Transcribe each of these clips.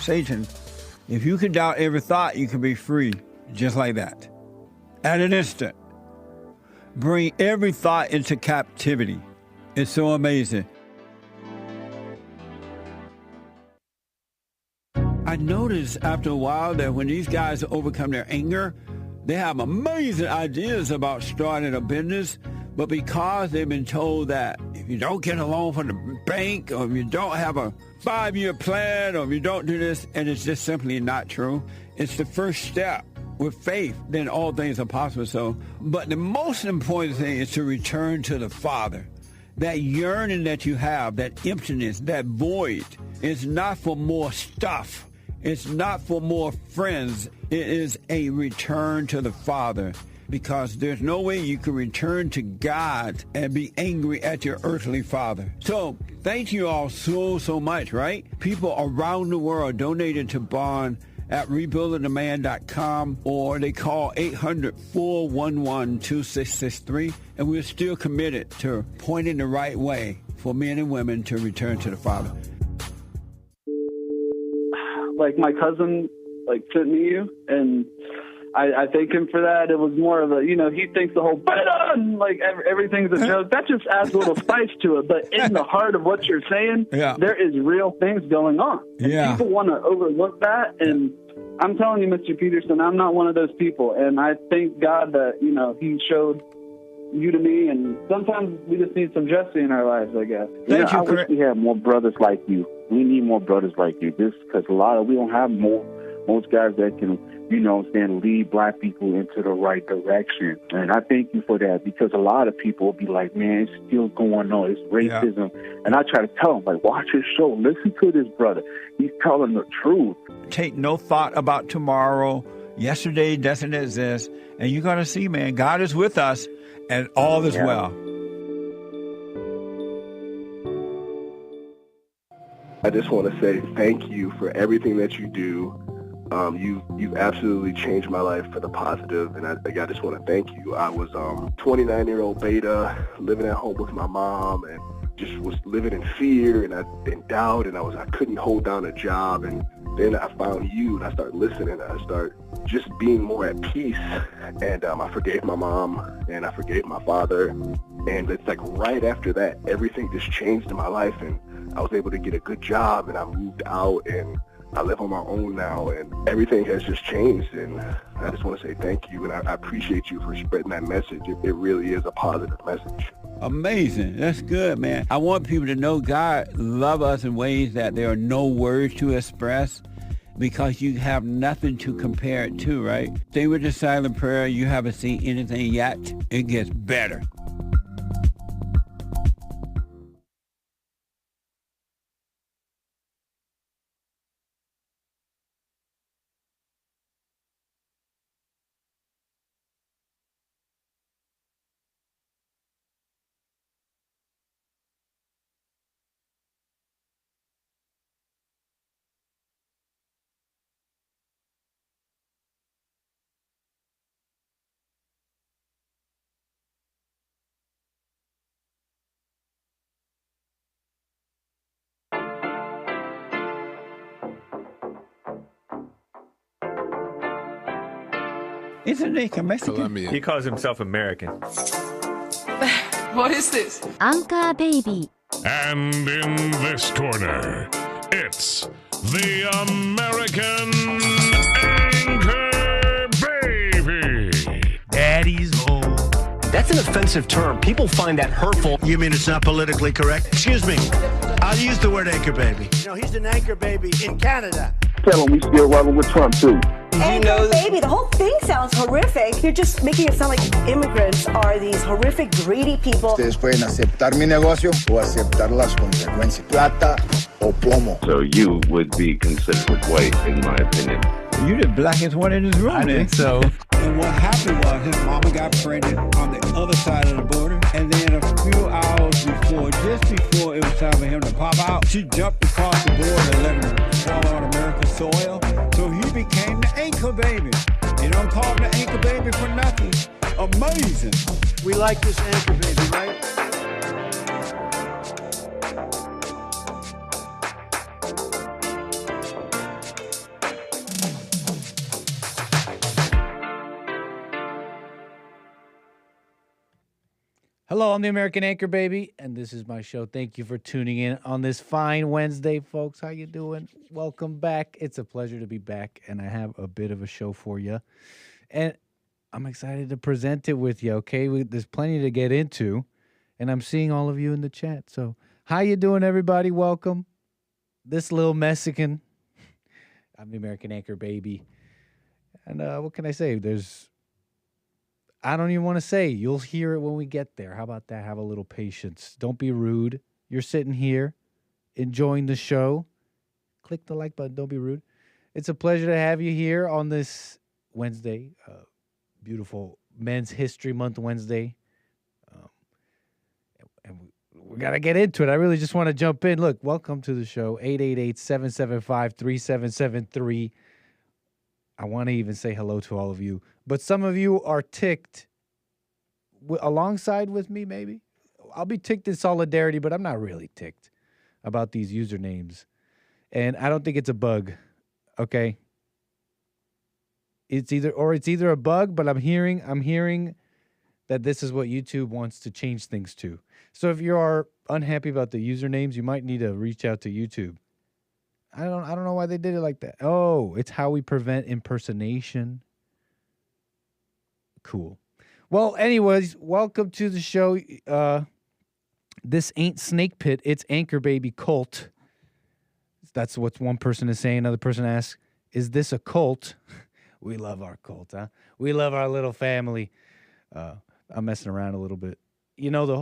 Satan. If you can doubt every thought, you can be free, just like that. At an instant. Bring every thought into captivity. It's so amazing. I noticed after a while that when these guys overcome their anger, they have amazing ideas about starting a business, but because they've been told that if you don't get a loan from the bank, or if you don't have a 5-year plan, or if you don't do this, and it's just simply not true, it's the first step. With faith, then all things are possible. So, but the most important thing is to return to the Father. That yearning that you have, that emptiness, that void, is not for more stuff. It's not for more friends. It is a return to the Father, because there's no way you can return to God and be angry at your earthly father. So thank you all so much, right? People around the world donated to Bond at rebuildingtheman.com, or they call 800-411-2663, and we're still committed to pointing the right way for men and women to return to the Father. Like my cousin, sent me you, and I thank him for that. It was more of a, he thinks the whole everything's a joke. That just adds a little spice to it. But in the heart of what you're saying, there is real things going on. And people want to overlook that. And I'm telling you, Mr. Peterson, I'm not one of those people. And I thank God that, he showed you to me. And sometimes we just need some Jesse in our lives, I guess. I wish we had more brothers like you. We need more brothers like you. This, because we don't have most guys that can, lead black people into the right direction. And I thank you for that, because a lot of people will be like, man, it's still going on. It's racism. Yeah. And I try to tell them, watch his show. Listen to this brother. He's telling the truth. Take no thought about tomorrow. Yesterday doesn't exist. And you're going to see, man, God is with us, and all is well. I just want to say thank you for everything that you do. You've absolutely changed my life for the positive, and I just want to thank you. I was 29-year-old beta, living at home with my mom, and just was living in fear and in doubt, and I couldn't hold down a job. And then I found you, and I started listening, and I started just being more at peace. And I forgave my mom, and I forgave my father. And it's right after that, everything just changed in my life, and I was able to get a good job, and I moved out, and I live on my own now, and everything has just changed. And I just want to say thank you, and I appreciate you for spreading that message. It really is a positive message. Amazing. That's good, man. I want people to know God loves us in ways that there are no words to express, because you have nothing to compare it to, right? Stay with the silent prayer. You haven't seen anything yet. It gets better. Isn't he Mexican? Colombia. He calls himself American. What is this? Anchor Baby. And in this corner, it's the American Anchor Baby. Daddy's home. That's an offensive term. People find that hurtful. You mean it's not politically correct? Excuse me. I'll use the word anchor baby. He's an anchor baby in Canada. Tell him we still rolling with Trump, too. Anchor baby, the whole thing sounds horrific. You're just making it sound like immigrants are these horrific, greedy people. Ustedes pueden aceptar mi negocio o aceptar las consecuencias. Plata o plomo. So you would be considered white, in my opinion. You the blackest one in this room. I think so. And what happened was his mama got pregnant on the other side of the border, and then a few hours before, just before it was time for him to pop out, she jumped across the border and let him fall on American soil. So he became the anchor baby. You don't call him the anchor baby for nothing. Amazing. We like this anchor baby, right? Hello, I'm the American Anchor Baby, and this is my show. Thank you for tuning in on this fine Wednesday, folks. How you doing? Welcome back. It's a pleasure to be back, and I have a bit of a show for you. And I'm excited to present it with you, okay? There's plenty to get into, and I'm seeing all of you in the chat. So how you doing, everybody? Welcome. This little Mexican. I'm the American Anchor Baby. And what can I say? I don't even want to say. You'll hear it when we get there. How about that? Have a little patience. Don't be rude. You're sitting here enjoying the show. Click the like button. Don't be rude. It's a pleasure to have you here on this Wednesday. Beautiful Men's History Month Wednesday. And we got to get into it. I really just want to jump in. Look, welcome to the show. 888-775-3773. I want to even say hello to all of you. But some of you are ticked alongside with me, maybe. I'll be ticked in solidarity, but I'm not really ticked about these usernames. And I don't think it's a bug, okay? It's either a bug, but I'm hearing that this is what YouTube wants to change things to. So if you are unhappy about the usernames, you might need to reach out to YouTube. I don't know why they did it like that. Oh, it's how we prevent impersonation. Cool. Well, anyways, welcome to the show. This ain't Snake Pit, it's Anchor Baby Cult. That's what one person is saying. Another person asks, is this a cult? We love our cult, huh? We love our little family. I'm messing around a little bit. You know, the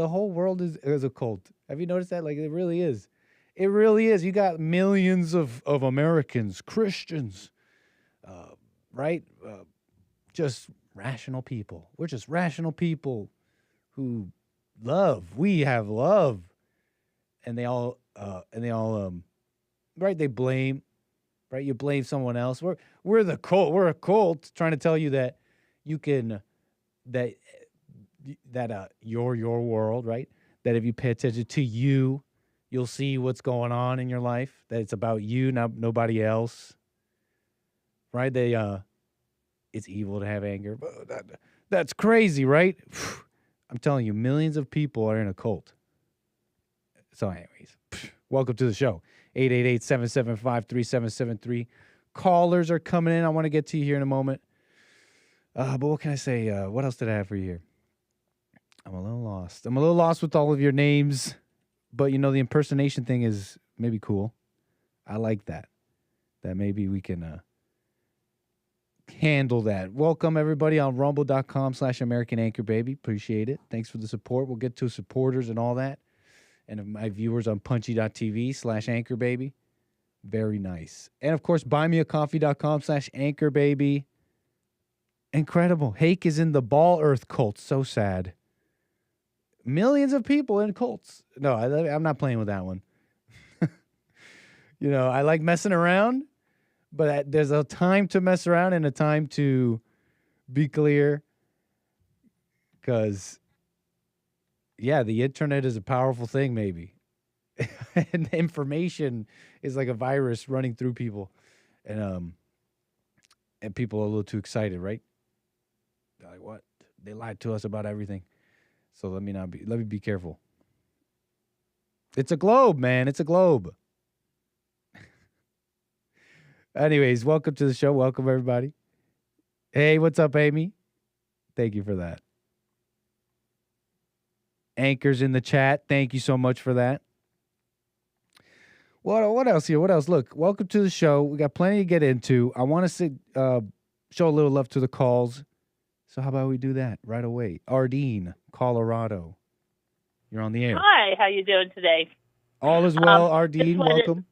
whole world is a cult. Have you noticed that? Like, it really is. It really is. You got millions of Americans, Christians, right? Just rational people. We're just rational people who love. We have love. And they all, right? They blame, right? You blame someone else. We're the cult. We're a cult trying to tell you that you can, that you're your world, right? That if you pay attention to you, you'll see what's going on in your life, that it's about you, not nobody else, right? It's evil to have anger. That's crazy, right? I'm telling you, millions of people are in a cult. So anyways, welcome to the show. 888-775-3773. Callers are coming in. I want to get to you here in a moment. But what can I say? What else did I have for you here? I'm a little lost. I'm a little lost with all of your names. But, you know, the impersonation thing is maybe cool. I like that. That maybe we can handle that. Welcome, everybody, on rumble.com/American Anchor Baby. Appreciate it. Thanks for the support. We'll get to supporters and all that. And my viewers on punchy.tv/Anchor Baby. Very nice. And, of course, buymeacoffee.com/Anchor Baby. Incredible. Hake is in the Ball Earth cult. So sad. Millions of people in cults. No, I'm not playing with that one. You know, I like messing around, but there's a time to mess around and a time to be clear. Because, yeah, the internet is a powerful thing, maybe. And information is like a virus running through people. And people are a little too excited, right? They're like, what? They lied to us about everything. So let me be careful. It's a globe, man. It's a globe. Anyways, welcome to the show. Welcome, everybody. Hey, what's up, Amy? Thank you for that. Anchors in the chat. Thank you so much for that. What else here? What else? Look, welcome to the show. We got plenty to get into. I want to show a little love to the calls. So how about we do that right away? Ardeen, Colorado. You're on the air. Hi, how you doing today? All is well, Ardeen. Welcome.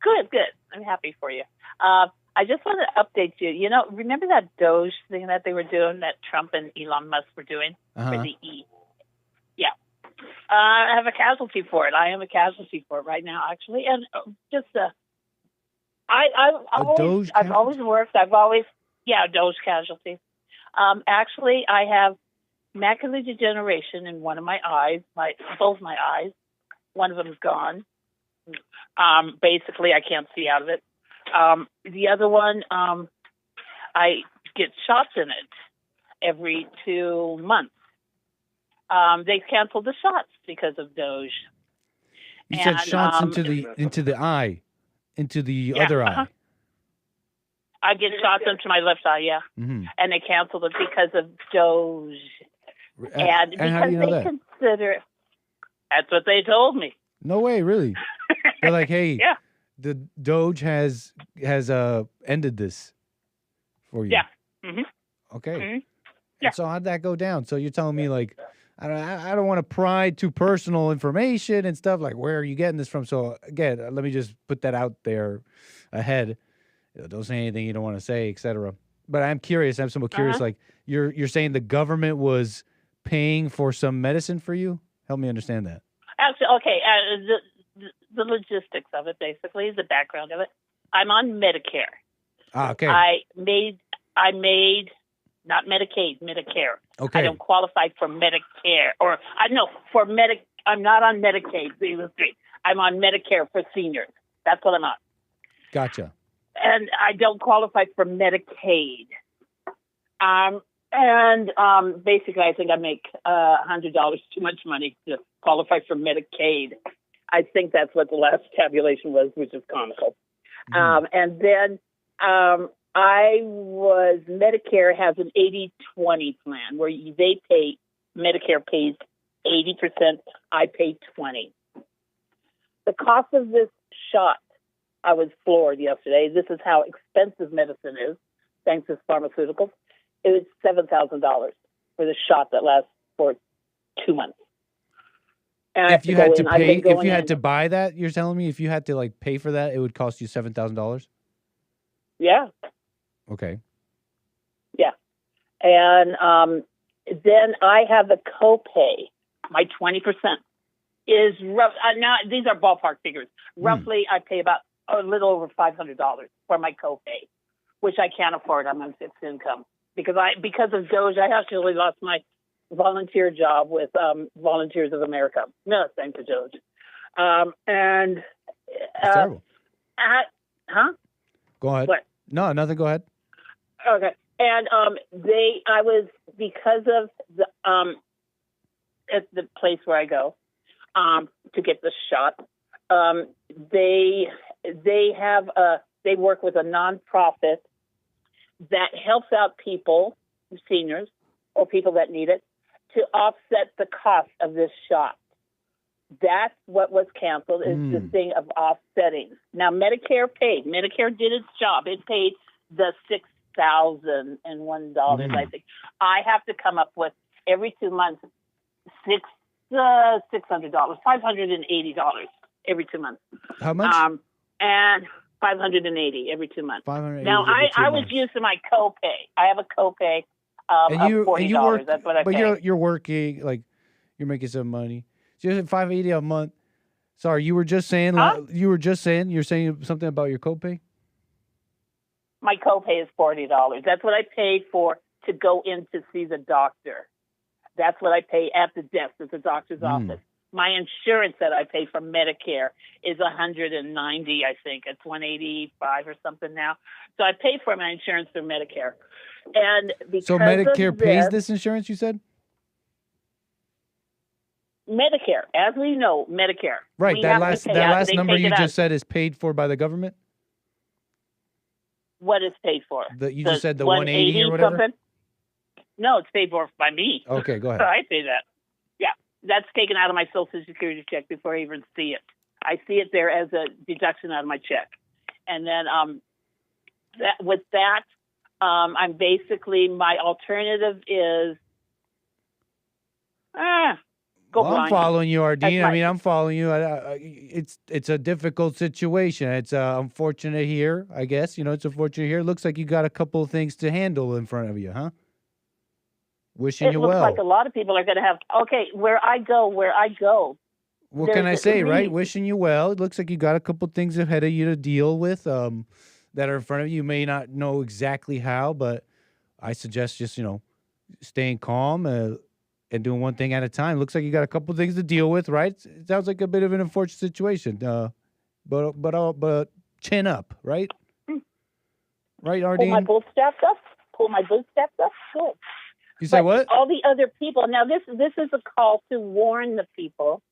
Good. I'm happy for you. I just want to update you. You know, remember that Doge thing that they were doing, that Trump and Elon Musk were doing for the E? Yeah. I have a casualty for it. I am a casualty for it right now, actually. And just, I've always worked. Doge casualty. Actually, I have macular degeneration in one of my eyes, both my eyes. One of them is gone. Basically, I can't see out of it. The other one, I get shots in it every 2 months. they canceled the shots because of Doge. You said shots into the eye, into the other eye. I get shots into my left eye, Mm-hmm. and they canceled it because of Doge. And because how do you know that? consider that's what they told me. No way, really. They're like, hey, Yeah. the Doge has ended this for you. Yeah. Mm-hmm. Okay. Mm-hmm. Yeah. And so how'd that go down? So you're telling me like, I don't want to pry too personal information and stuff. Like, where are you getting this from? So again, let me just put that out there ahead. Don't say anything you don't want to say, etc. But I'm curious. I'm somewhat curious. Like, you're saying the government was paying for some medicine for you? Help me understand that. Actually, okay. The logistics of it, basically, the background of it. I'm on Medicare. Okay. I made not Medicaid, Medicare. Okay. I don't qualify for Medicare, I'm not on Medicaid. I'm on Medicare for seniors. That's what I'm on. Gotcha. And I don't qualify for Medicaid. Basically, I think I make $100 too much money to qualify for Medicaid. I think that's what the last tabulation was, which is comical. Mm-hmm. And then Medicare has an 80-20 plan where Medicare pays 80%, I pay 20%. The cost of this shot, I was floored yesterday. This is how expensive medicine is, thanks to pharmaceuticals. It was $7,000 for the shot that lasts for 2 months. And if you had to pay, if you had to buy that, you're telling me if you had to like pay for that, it would cost you $7,000? Yeah. Okay. Yeah. And then I have a copay. My 20% is rough. Now these are ballpark figures. Roughly, I pay about a little over $500 for my copay, which I can't afford. I'm on fixed income because of Doge. I actually lost my volunteer job with Volunteers of America. No, thanks to Doge. That's terrible. Go ahead. What? No, nothing. Go ahead. Okay. And I was, because of the at the place where I go to get the shot, they work with a nonprofit that helps out people, seniors, or people that need it, to offset the cost of this shot. That's what was canceled, is the thing of offsetting. Now, Medicare paid. Medicare did its job. It paid the $6,001, I think. I have to come up with, every 2 months, $600, $580 every 2 months. How much? And $580 every 2 months. $580 now, I was using my copay. I have a copay of $40. That's what I pay. But you're working, like, you're making some money. So you're $580 a month. Sorry, you were just saying. You're saying something about your copay. My copay is $40. That's what I paid for to go in to see the doctor. That's what I pay at the desk at the doctor's office. My insurance that I pay for Medicare is $190, I think. It's $185 or something now. So I pay for my insurance through Medicare. And because so Medicare pays this insurance, you said? Medicare, as we know, Medicare. Right. That last number you just said is paid for by the government? What is paid for? You just said the 180 or whatever? Something? No, it's paid for by me. Okay, go ahead. So I pay that. Yeah, that's taken out of my Social Security check before I even see it. I see it there as a deduction out of my check. And then I'm basically, my alternative is, I'm following you, Ardeen. I mean, I'm following you. It's a difficult situation. It's unfortunate here, I guess. It's unfortunate here. It looks like you got a couple of things to handle in front of you, huh? Wishing you well. It looks like a lot of people are going to have, where I go. What can I say, right? Wishing you well. It looks like you got a couple things ahead of you to deal with that are in front of you. You may not know exactly how, but I suggest just, staying calm and doing one thing at a time. Looks like you got a couple things to deal with, right? It sounds like a bit of an unfortunate situation. But chin up, right? Right, Ardeen? Pull my bootstraps up. Good. You say what? All the other people. Now, this is a call to warn the people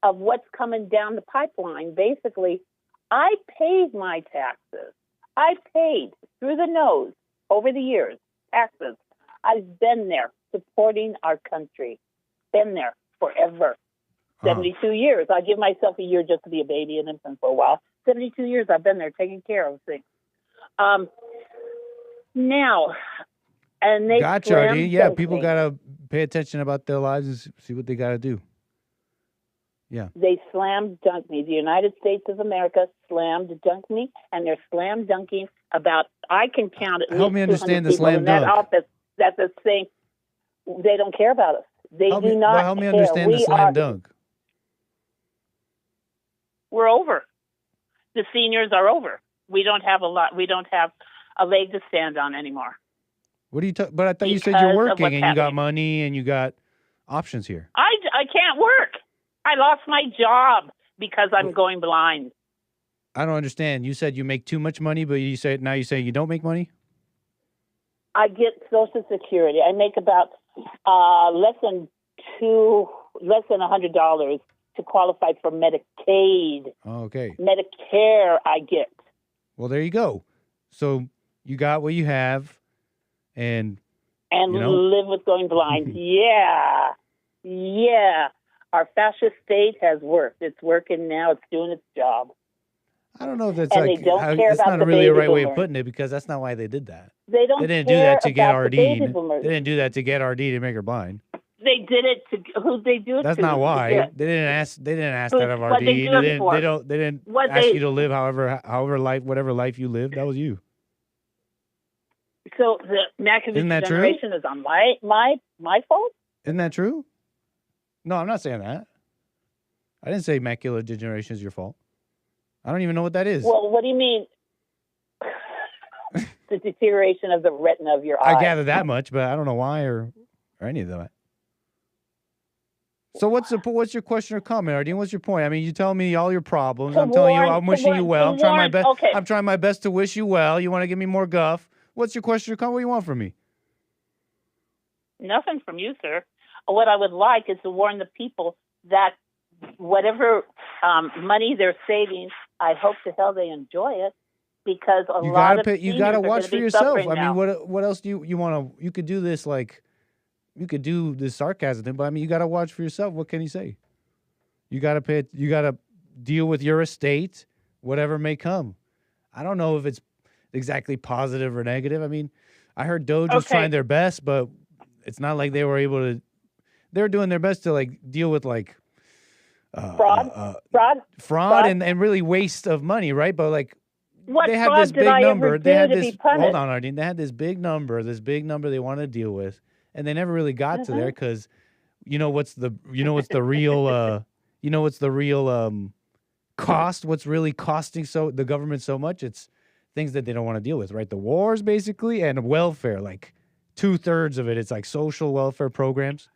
of what's coming down the pipeline. Basically, I paid my taxes. I paid through the nose over the years, taxes. I've been there supporting our country. Been there forever. 72 years. I give myself a year just to be a baby and infant for a while. 72 years I've been there taking care of things. Now, and they gotcha, RD. Yeah, people got to pay attention about their lives and see what they got to do. Yeah. They slam dunk me. The United States of America slammed dunk me, and they're slam dunking about, I can count at least Help me understand the 200 people slam in that dunk. office that's saying they don't care about us. They do not help me care. understand the slam dunk. We're over. The seniors are over. We don't have a lot. We don't have a leg to stand on anymore. What do you? But I thought you said you're working and you got money and you got options here. I can't work. I lost my job because I'm going blind. I don't understand. You said you make too much money, but now you say you don't make money? I get Social Security. I make about less than $100 to qualify for Medicaid. Okay. Medicare I get. Well, there you go. So you got what you have, and live with going blind. Yeah. Our fascist state has worked. It's working now. It's doing its job. I don't know if that's and like they don't care that's about not really a right way of boomers. putting it, because that's not why they did that. They don't. They didn't care do that to get about the baby RD'd. boomers. They didn't do that to get RD to make her blind. They did it to who they do it That's to. not why. Yeah. They didn't ask that of RD. What they do it for. They didn't ask you to live whatever life you lived. That was you. So the macular degeneration is on my fault? Isn't that true? No, I'm not saying that. I didn't say macular degeneration is your fault. I don't even know what that is. Well, what do you mean? The deterioration of the retina of your eye. I gather that much, but I don't know why or any of that. So what's your question or comment, Ardeen? What's your point? I mean, you tell me all your problems. I'm telling you, I'm wishing you well. I'm trying my best. Okay. I'm trying my best to wish you well. You want to give me more guff? What's your question or comment? What do you want from me? Nothing from you, sir. What I would like is to warn the people that whatever money they're saving, I hope to hell they enjoy it, because you gotta watch for yourself. I mean, what else do you want to? You could do this you could do this sarcasm thing, but I mean, you got to watch for yourself. What can he say? You got to deal with your estate, whatever may come. I don't know if it's exactly positive or negative. I mean, I heard Doge was trying their best, but it's not like they were able to. They were doing their best to deal with fraud and really waste of money, right? But what they had this big number. They had this. Hold on, Ardeen. They had this big number they wanted to deal with. And they never really got to there because, what's the real cost? What's really costing the government so much? It's things that they don't want to deal with, right? The wars basically, and welfare, 2/3 of it. It's social welfare programs,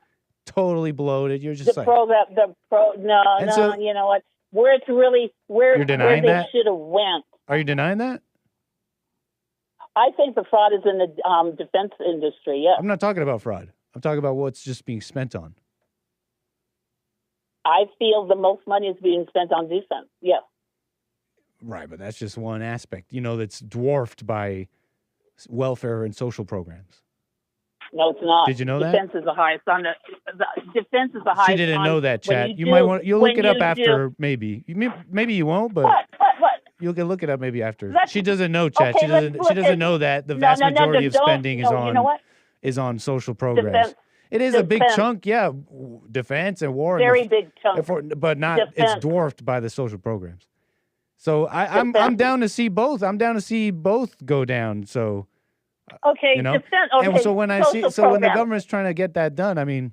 totally bloated. You're just you know what? Where it's really where they should have went. Are you denying that? I think the fraud is in the defense industry, yeah. I'm not talking about fraud. I'm talking about what's just being spent on. I feel the most money is being spent on defense, yes. Right, but that's just one aspect, that's dwarfed by welfare and social programs. No, it's not. Did you know defense that? Is the highest on the defense is the highest. She didn't know that, Chat. You'll look it up after, maybe. Maybe you won't, but... What? You can look it up maybe after. She doesn't know, Chat. She doesn't know that the vast majority of spending is on social programs. Defense. It is a big chunk, yeah. Defense and war. Very big chunk. But not. It's dwarfed by the social programs. So I'm down to see both. I'm down to see both go down. So. Okay. Defense. Okay. And so when when the government's trying to get that done, I mean,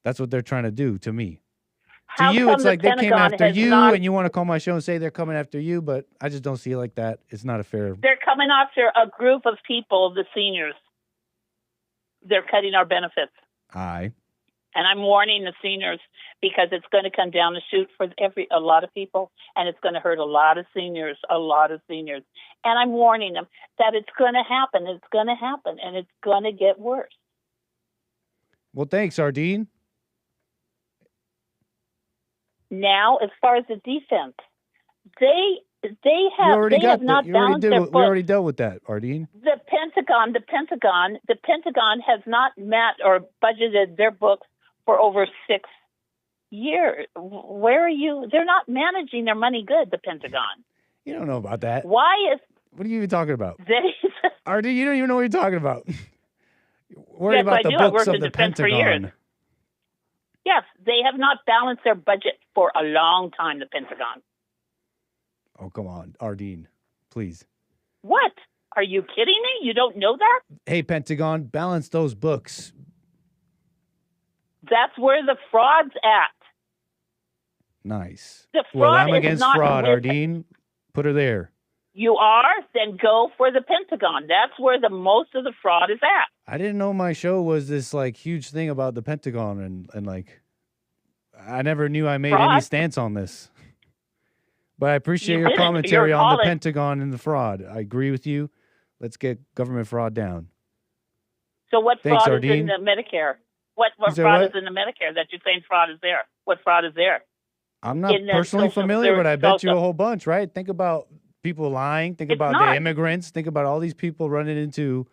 that's what they're trying to do to me. To you, it's like they came after you, and you want to call my show and say they're coming after you, but I just don't see it like that. It's not a fair... They're coming after a group of people, the seniors. They're cutting our benefits. Aye. And I'm warning the seniors, because it's going to come down the chute for a lot of people, and it's going to hurt a lot of seniors. And I'm warning them that it's going to happen. It's going to happen, and it's going to get worse. Well, thanks, Ardeen. Now, as far as the defense, they have not balanced their books. We already dealt with that, Ardeen. The Pentagon has not met or budgeted their books for over 6 years. Where are you? They're not managing their money good, the Pentagon. You don't know about that. Why is... What are you even talking about? They... Ardeen, you don't even know what you're talking about. Worried yes, about I the do. books I worked of in the defense Pentagon. for years. Yes, they have not balanced their budget for a long time, the Pentagon. Oh, come on, Ardeen, please. What? Are you kidding me? You don't know that? Hey, Pentagon, balance those books. That's where the fraud's at. Nice. The fraud well, I'm is against not fraud, with... Ardeen. Put her there. You are? Then go for the Pentagon. That's where the most of the fraud is at. I didn't know my show was this like huge thing about the Pentagon and like I never knew I made fraud? any stance on this. But I appreciate your commentary on the Pentagon and the fraud. I agree with you. Let's get government fraud down. So what Thanks, fraud Ardeen. is in the Medicare? What fraud is in the Medicare that you're saying fraud is there? What fraud is there? I'm not personally familiar, but I bet you a whole bunch, right? Think about people lying. Think about the immigrants. Think about all these people running into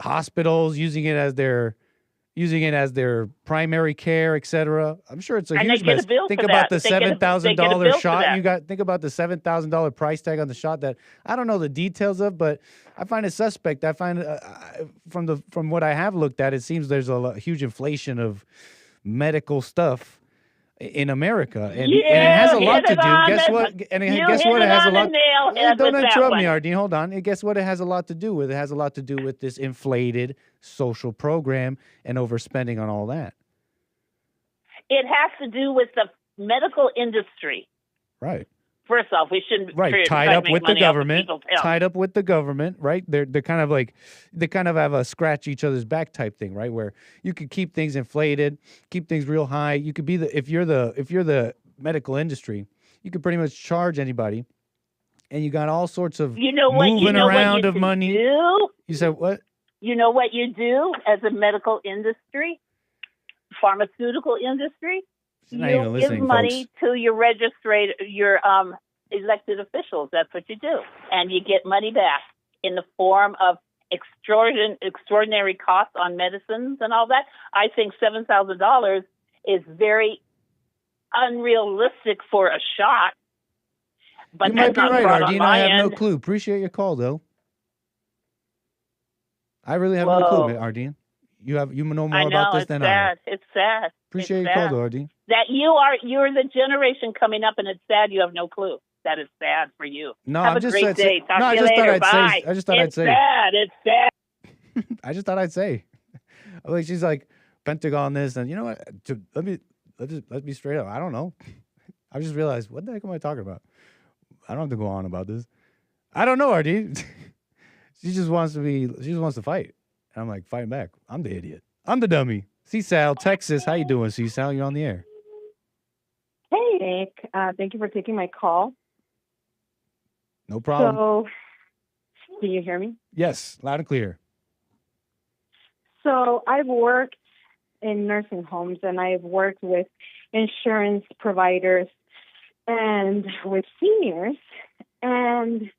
hospitals, using it as their primary care, etc. I'm sure it's a huge mess. Think about the $7,000 shot you got. Think about the $7,000 price tag on the shot that I don't know the details of, but I find it suspect. I find from what I have looked at, it seems there's a huge inflation of medical stuff in America, and it has a lot to do. Guess what? And guess what? It has a lot. Don't interrupt me, Ardeen. Hold on. And guess what? It has a lot to do with. It has a lot to do with this inflated social program and overspending on all that. It has to do with the medical industry. Right. First off, we shouldn't tied up with the government. Tied up with the government, right? They're kind of like they kind of have a scratch each other's back type thing, right? Where you could keep things inflated, keep things real high. You could be if you're the medical industry, you could pretty much charge anybody, and you got all sorts of moving around of money. You said what? You know what you do as a medical industry, pharmaceutical industry? You give money to your elected officials. That's what you do. And you get money back in the form of extraordinary costs on medicines and all that. I think $7,000 is very unrealistic for a shot. But you might be right, Ardeen. I have no end. clue. Appreciate your call, though. I really have no clue, Ardeen. You know more about this than I. It's sad. Appreciate your call, though, Ardeen. That you're the generation coming up, and it's sad you have no clue. That is sad for you. No, have I'm a just great day. Talk to you later. Bye. I just thought I'd say. It's sad. I just thought I'd say. Like she's like Pentagon this, and you know what? Let's be straight up. I don't know. I just realized what the heck am I talking about? I don't have to go on about this. I don't know, Ardeen. She just wants to fight. And I'm like, fighting back. I'm the idiot. I'm the dummy. C-Sal, Texas. How you doing, C-Sal? You're on the air. Hey, Nick. Thank you for taking my call. No problem. So, can you hear me? Yes, loud and clear. So, I've worked in nursing homes, and I've worked with insurance providers and with seniors. And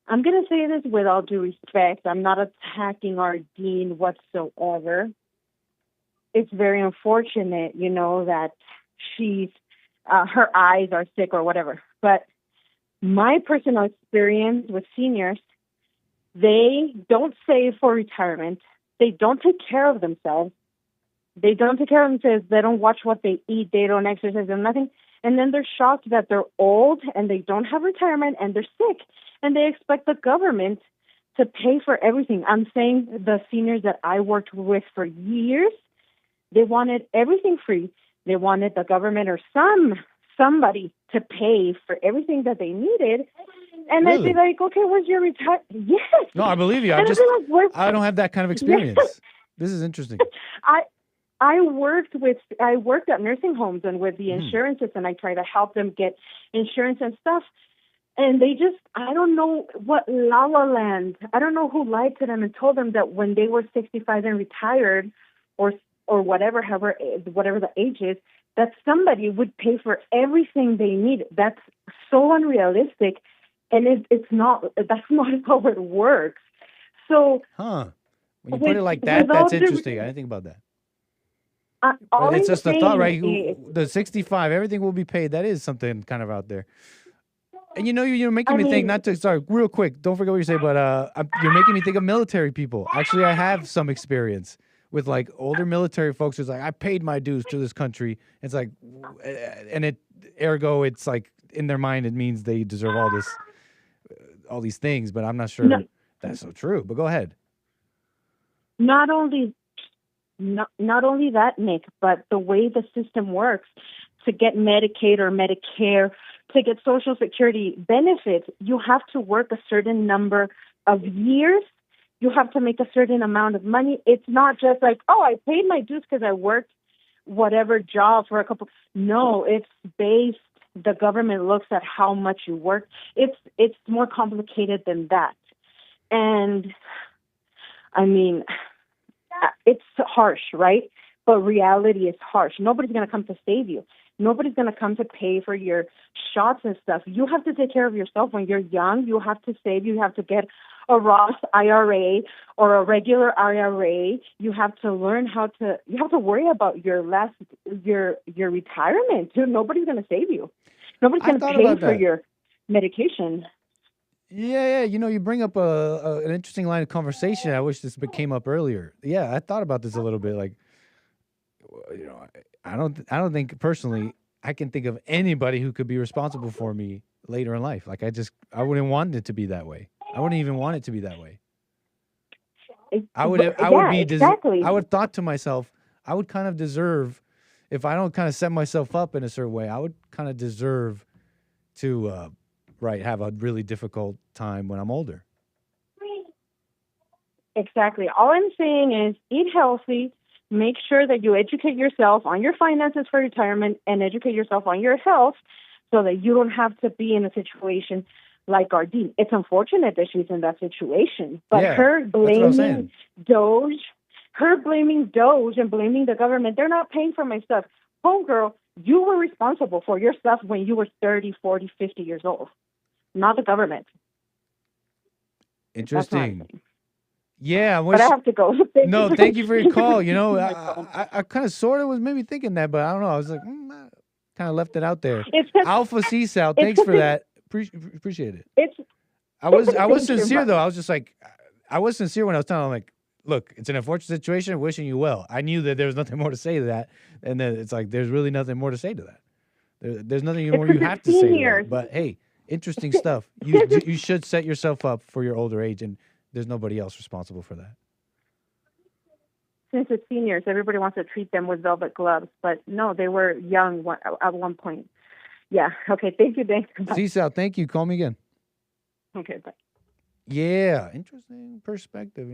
I'm going to say this with all due respect. I'm not attacking our dean whatsoever. It's very unfortunate, that she's, her eyes are sick or whatever. But my personal experience with seniors, they don't save for retirement. They don't take care of themselves. They don't watch what they eat. They don't exercise or nothing. And then they're shocked that they're old and they don't have retirement and they're sick. And they expect the government to pay for everything. I'm saying the seniors that I worked with for years, they wanted everything free. They wanted the government or somebody to pay for everything that they needed. And really? I'd be like, okay, where's your retirement? Yes. No, I believe you. I don't have that kind of experience. Yes. This is interesting. I worked at nursing homes and with the insurances, and I try to help them get insurance and stuff. And they just, I don't know what La La Land, I don't know who lied to them and told them that when they were 65 and retired or or whatever the age is, that somebody would pay for everything they need. That's so unrealistic, and that's not how it works. So, when you put it like that, that's interesting. I didn't think about that. It's just a thought, right? The 65, everything will be paid. That is something kind of out there. And you're making me think. Sorry, real quick. Don't forget what you say, but you're making me think of military people. Actually, I have some experience with like older military folks who's like, I paid my dues to this country. It's like, and ergo, it's like in their mind, it means they deserve all these things. But I'm not sure that's so true. But go ahead. Not only that, Nick, but the way the system works to get Medicaid or Medicare, to get Social Security benefits, you have to work a certain number of years. You have to make a certain amount of money. It's not just like, oh, I paid my dues because I worked whatever job for a couple. No, it's based. The government looks at how much you work. It's more complicated than that. And I mean, it's harsh, right? But reality is harsh. Nobody's going to come to save you. Nobody's going to come to pay for your shots and stuff. You have to take care of yourself when you're young. You have to save. You have to get a Roth IRA or a regular IRA. You have to learn you have to worry about your retirement. Nobody's going to save you. Nobody's going to pay for your medication. Yeah. You bring up an interesting line of conversation. I wish this came up earlier. Yeah, I thought about this a little bit. Like, I don't think personally I can think of anybody who could be responsible for me later in life. Like, I wouldn't want it to be that way. I wouldn't even want it to be that way. I would thought to myself, I would kind of deserve, if I don't kind of set myself up in a certain way, I would kind of deserve to, have a really difficult time when I'm older. Exactly. All I'm saying is eat healthy, make sure that you educate yourself on your finances for retirement and educate yourself on your health so that you don't have to be in a situation like Gardine. It's unfortunate that she's in that situation, but her blaming Doge and blaming the government, they're not paying for my stuff. Homegirl, you were responsible for your stuff when you were 30, 40, 50 years old, not the government. Interesting. Yeah, but I have to go. Thank you for your call. I kind of sort of was maybe thinking that, but I don't know. I was like, I kind of left it out there. Alpha C-Sal, thanks for that. Appreciate it. I was sincere though. I was just like, I was sincere when I was telling him, like, look, it's an unfortunate situation. Wishing you well. I knew that there was nothing more to say to that, and then it's like there's really nothing more to say to that. There's nothing more you have to say to that. But hey, interesting stuff. You should set yourself up for your older age, and there's nobody else responsible for that. Since it's seniors, everybody wants to treat them with velvet gloves, but no, they were young at one point. Yeah. Okay. Thank you. Thanks. C-Sal, thank you. Call me again. Okay. Bye. Yeah. Interesting perspective,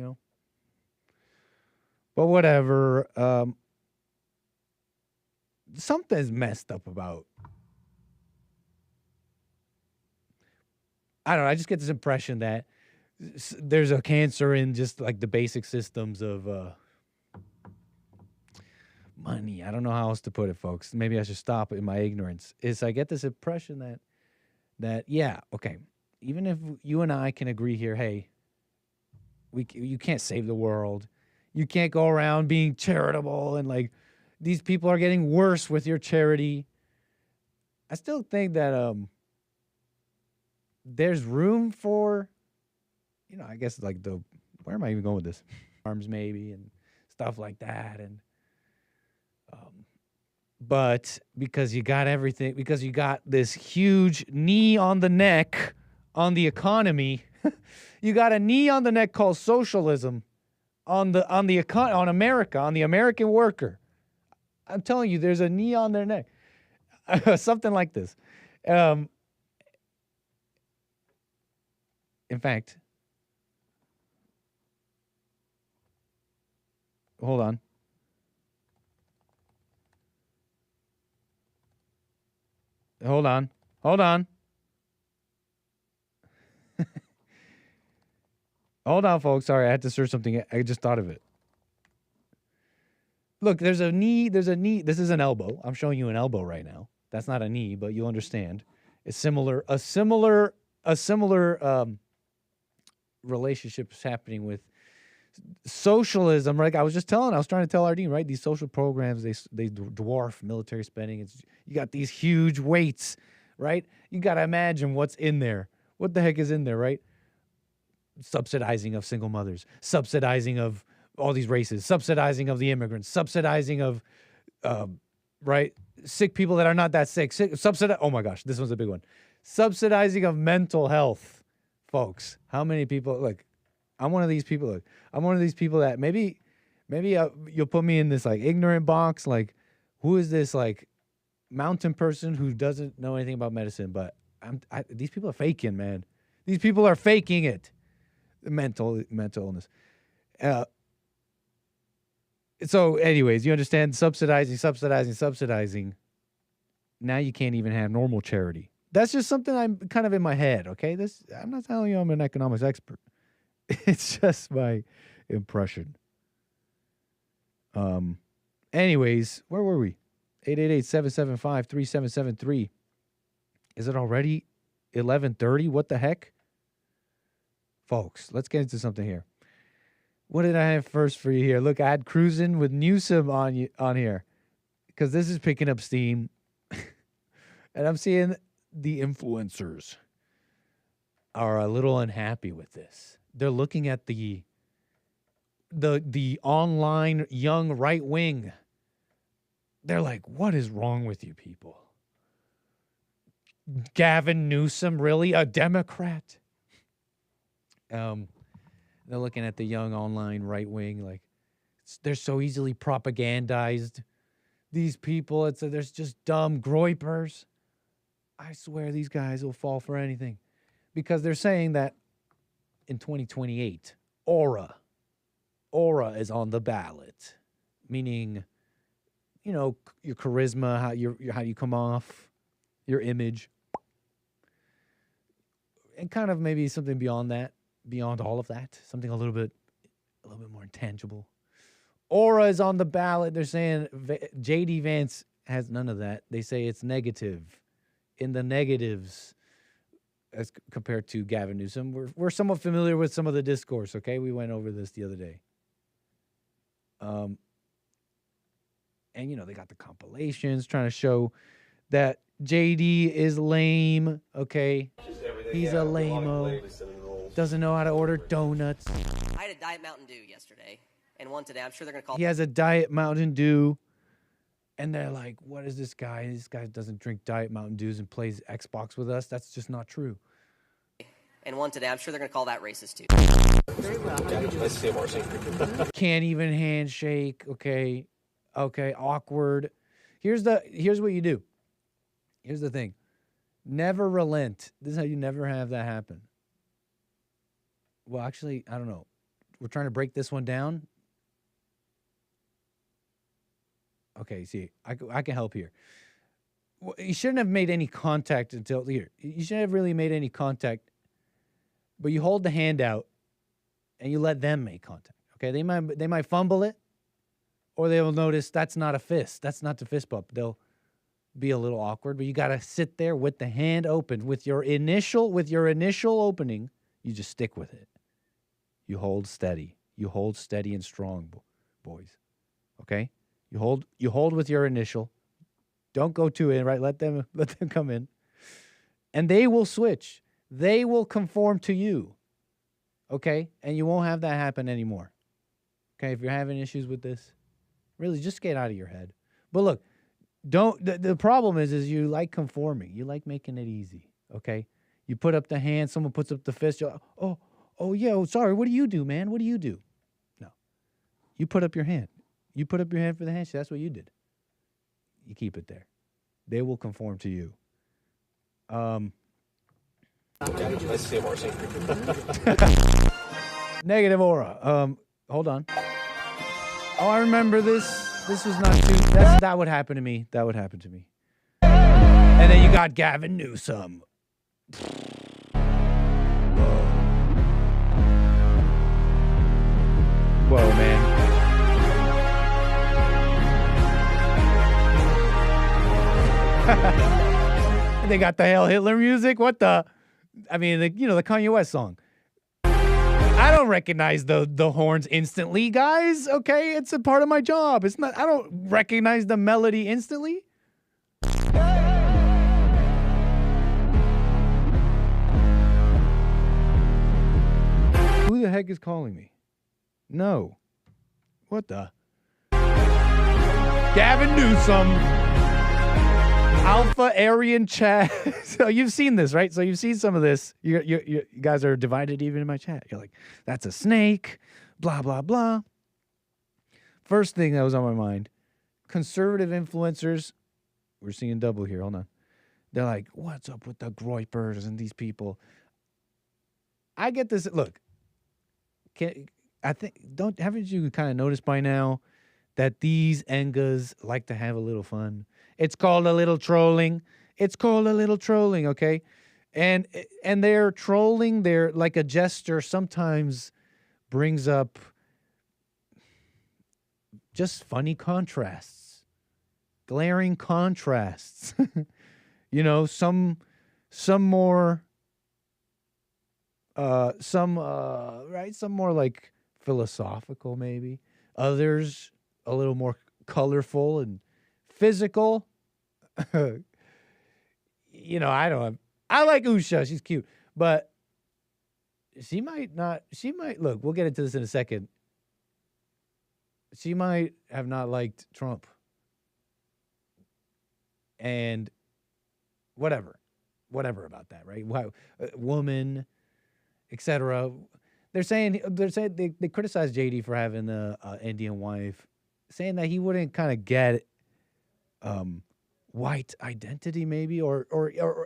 But whatever. Something's messed up about. I don't know. I just get this impression that there's a cancer in just like the basic systems of money. I don't know how else to put it, folks. Maybe I should stop in my ignorance. I get this impression that yeah, okay, even if you and I can agree here, hey, you can't save the world. You can't go around being charitable and like these people are getting worse with your charity. I still think that there's room for, I guess like where am I even going with this? Arms maybe and stuff like that. And but because you got everything, because you got this huge knee on the neck on the economy, you got a knee on the neck called socialism on America, on the American worker. I'm telling you, there's a knee on their neck. Something like this. In fact, hold on. Hold on. Hold on, folks. Sorry, I had to search something. I just thought of it. Look, there's a knee. This is an elbow. I'm showing you an elbow right now. That's not a knee, but you'll understand. It's similar. A similar relationship is happening with socialism. Right? I was trying to tell Ardeen, right? These social programs, they dwarf military spending. You got these huge weights, right? You got to imagine what's in there. What the heck is in there, right? Subsidizing of single mothers, subsidizing of all these races, subsidizing of the immigrants, subsidizing of, right, sick people that are not that sick. Oh my gosh, this one's a big one. Subsidizing of mental health, folks. How many people? Look, I'm one of these people. Look, I'm one of these people that maybe you'll put me in this like ignorant box. Like, who is this like mountain person who doesn't know anything about medicine? But these people are faking, man. These people are faking it. Mental illness. So, anyways, you understand subsidizing. Now you can't even have normal charity. That's just something I'm kind of in my head, okay? I'm not telling you I'm an economics expert. It's just my impression. Anyways, where were we? 888-775-3773. Is it already 11:30? What the heck? Folks, let's get into something here. What did I have first for you here? Look, I had Cruising with Newsom on here because this is picking up steam. And I'm seeing the influencers are a little unhappy with this. They're looking at the online young right wing. They're like, what is wrong with you people? Gavin Newsom, really? A Democrat? They're looking at the young online right wing like they're so easily propagandized. These people, there's just dumb groypers. I swear these guys will fall for anything because they're saying that in 2028, aura is on the ballot, meaning, you know, your charisma, how you come off, your image, and kind of maybe something beyond that. Beyond all of that, something a little bit more intangible. Aura is on the ballot. They're saying J.D. Vance has none of that. They say it's negative, in the negatives, as compared to Gavin Newsom. We're somewhat familiar with some of the discourse. Okay, we went over this the other day. And you know they got the compilations trying to show that J.D. is lame. Okay, he's a lame-o. Doesn't know how to order donuts. I had a Diet Mountain Dew yesterday, and one today. I'm sure they're going to call. He has a Diet Mountain Dew, and they're like, what is this guy? This guy doesn't drink Diet Mountain Dews and plays Xbox with us. That's just not true. And one today. I'm sure they're going to call that racist, too. Very well. Can't even handshake. Okay, awkward. Here's what you do. Here's the thing. Never relent. This is how you never have that happen. Well, actually, I don't know. We're trying to break this one down. Okay, see, I can help here. Well, you shouldn't have made any contact until here. You shouldn't have really made any contact, but you hold the hand out and you let them make contact. Okay, they might fumble it, or they will notice that's not a fist. That's not the fist bump. They'll be a little awkward, but you got to sit there with the hand open with your initial opening. You just stick with it. You hold steady. You hold steady and strong, boys. Okay? You hold with your initial. Don't go too in, right? Let them come in. And they will switch. They will conform to you. Okay? And you won't have that happen anymore. Okay? If you're having issues with this, really just get out of your head. But look, the problem is you like conforming. You like making it easy. Okay? You put up the hand, someone puts up the fist, you're like, oh yeah, sorry, what do you do, man? What do you do? No. You put up your hand. You put up your hand for the handshake. That's what you did. You keep it there. They will conform to you. Negative aura. Hold on. Oh, I remember this. This was not too... That would happen to me. That would happen to me. And then you got Gavin Newsom. Whoa, man. They got the Hail Hitler music. What the? I mean, the Kanye West song. I don't recognize the horns instantly, guys. Okay, it's a part of my job. It's not. I don't recognize the melody instantly. Who the heck is calling me? No. What the? Gavin Newsom. Alpha Aryan chat. So you've seen this, right? So you've seen some of this. You guys are divided even in my chat. You're like, that's a snake, blah, blah, blah. First thing that was on my mind, conservative influencers, we're seeing double here, hold on. They're like, what's up with the Groypers and these people? I get this, look, haven't you kind of noticed by now that these Engas like to have a little fun? It's called a little trolling. It's called a little trolling, okay? And they're trolling. They're like a jester sometimes brings up just funny contrasts, glaring contrasts. Some more, some more like philosophical maybe. Others a little more colorful and physical. I like Usha. She's cute. But she might, look, we'll get into this in a second. She might have not liked Trump. And whatever about that, right? Woman, etc. They're saying they criticize JD for having the Indian wife, saying that he wouldn't kind of get white identity, maybe, or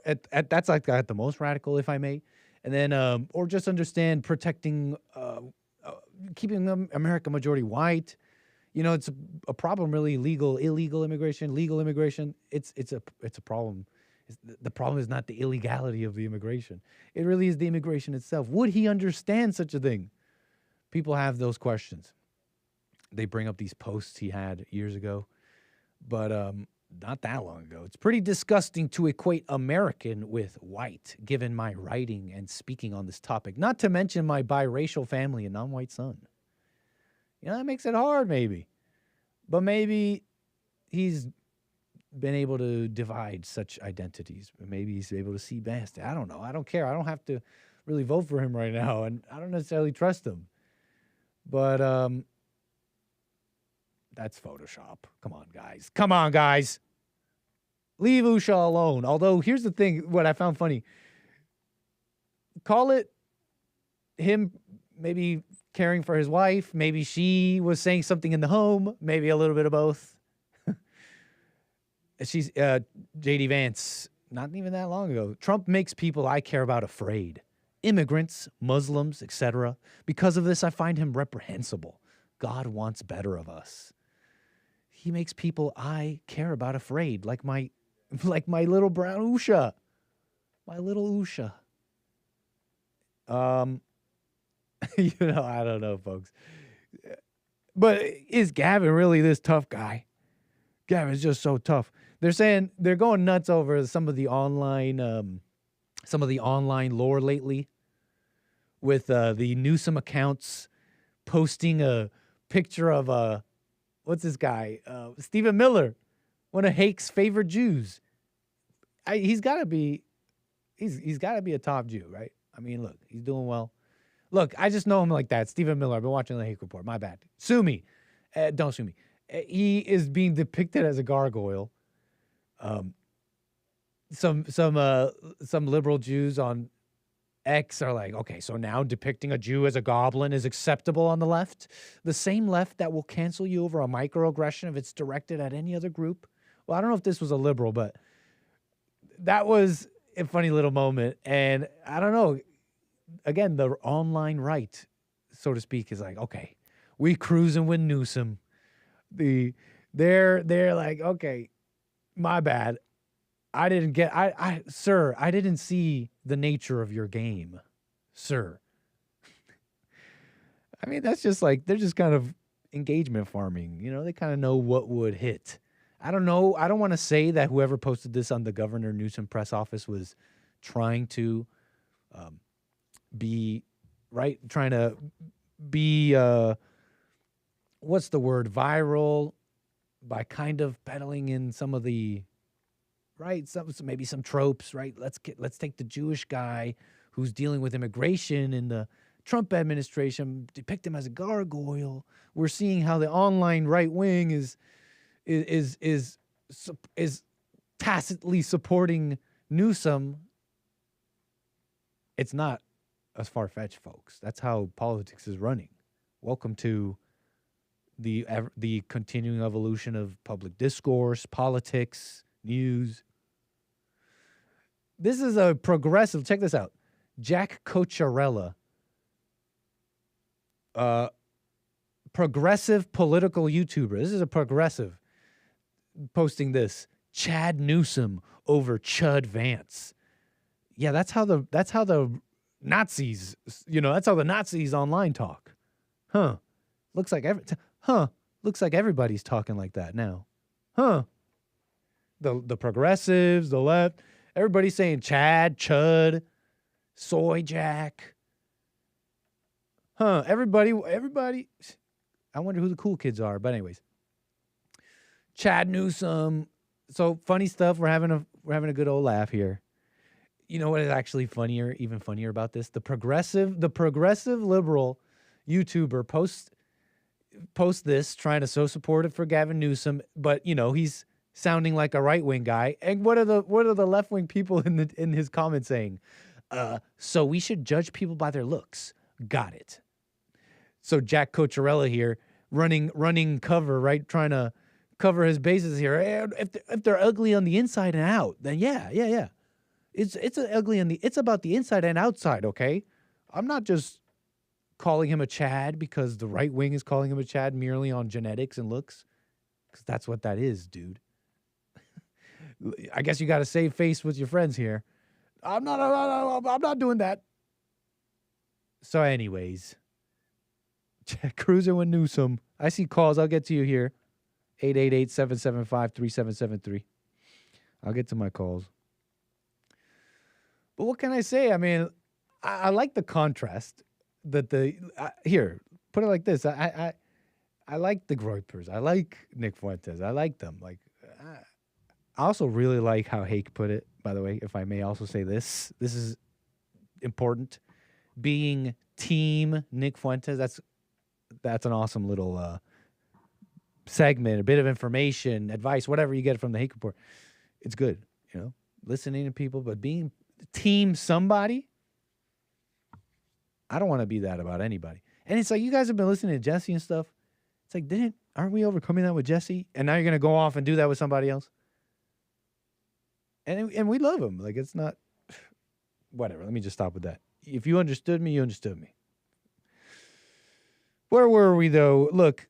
at that's like at the most radical, if I may, and then or just understand protecting, keeping America majority white. It's a problem, really. Illegal immigration, legal immigration. It's a problem. The problem is not the illegality of the immigration. It really is the immigration itself. Would he understand such a thing? People have those questions. They bring up these posts he had years ago, but not that long ago. It's pretty disgusting to equate American with white, given my writing and speaking on this topic, not to mention my biracial family and non-white son. That makes it hard, maybe. But maybe he's been able to divide such identities. Maybe he's able to see past it. I don't know. I don't care. I don't have to really vote for him right now, and I don't necessarily trust him. But that's Photoshop. Come on, guys. Leave Usha alone. Although, here's the thing, what I found funny. Call it him maybe caring for his wife. Maybe she was saying something in the home. Maybe a little bit of both. She's J.D. Vance, not even that long ago. Trump makes people I care about afraid. Immigrants, Muslims, etc. Because of this, I find him reprehensible. God wants better of us. He makes people I care about afraid, like my little brown Usha. My little Usha. I don't know, folks. But is Gavin really this tough guy? Gavin's just so tough. They're saying they're going nuts over some of the online lore lately, with the Newsom accounts posting a picture of what's this guy? Stephen Miller, one of Hake's favorite Jews. He's got to be a top Jew, right? I mean, look, he's doing well. Look, I just know him like that. Stephen Miller. I've been watching the Hake Report. My bad. Sue me. Don't sue me. He is being depicted as a gargoyle. Some liberal Jews on X are like, okay, so now depicting a Jew as a goblin is acceptable on the left? The same left that will cancel you over a microaggression if it's directed at any other group? Well, I don't know if this was a liberal, but that was a funny little moment. And I don't know. Again, the online right, so to speak, is like, okay, we cruising with Newsom. They're like, okay, my bad. I didn't see the nature of your game, sir. I mean, that's just like, they're just kind of engagement farming. They kind of know what would hit. I don't know. I don't want to say that whoever posted this on the Governor Newsom press office was trying to be right, trying to be what's the word, viral, by kind of peddling in some of the right, some maybe some tropes, right? Let's take the Jewish guy who's dealing with immigration in the Trump administration, depict him as a gargoyle. We're seeing how the online right wing is tacitly supporting Newsom. It's not as far-fetched, folks. That's how politics is running. Welcome to the continuing evolution of public discourse, politics, news. This is a progressive. Check this out. Jack Cocciarella, progressive political YouTuber. This is a progressive posting this. Chad Newsom over Chud Vance. Yeah, that's how the Nazis, that's how the Nazis online talk. Looks like everybody's talking like that now. The progressives, the left, everybody's saying Chad, Chud, Soy Jack. Everybody. I wonder who the cool kids are, but anyways. Chad Newsom. So funny stuff. We're having a good old laugh here. You know what is actually even funnier about this? The progressive liberal YouTuber posts this, trying to sow support for Gavin Newsom, but he's sounding like a right-wing guy. And what are the left-wing people in his comments saying? So we should judge people by their looks. Got it. So Jack Cocciarella here running cover, right? Trying to cover his bases here. And if they're ugly on the inside and out, then yeah. It's about the inside and outside, okay? I'm not just calling him a Chad because the right wing is calling him a Chad merely on genetics and looks, because that's what that is, dude. I guess you got to save face with your friends here. I'm not doing that. So anyways, Cruiser with Newsom. I see calls. I'll get to you here. 888-775-3773. I'll get to my calls. But what can I say? I mean, I like the contrast that here, put it like this. I like the Groypers. I like Nick Fuentes. I like them. Like, I also really like how Hake put it, by the way, if I may also say this. This is important. Being team Nick Fuentes, that's an awesome little segment, a bit of information, advice, whatever you get from the Hake Report. It's good, listening to people, but being team somebody, I don't want to be that about anybody. And it's like, you guys have been listening to Jesse and stuff. It's like, aren't we overcoming that with Jesse? And now you're going to go off and do that with somebody else? And we love him. Like, it's not, whatever. Let me just stop with that. If you understood me, you understood me. Where were we, though? Look,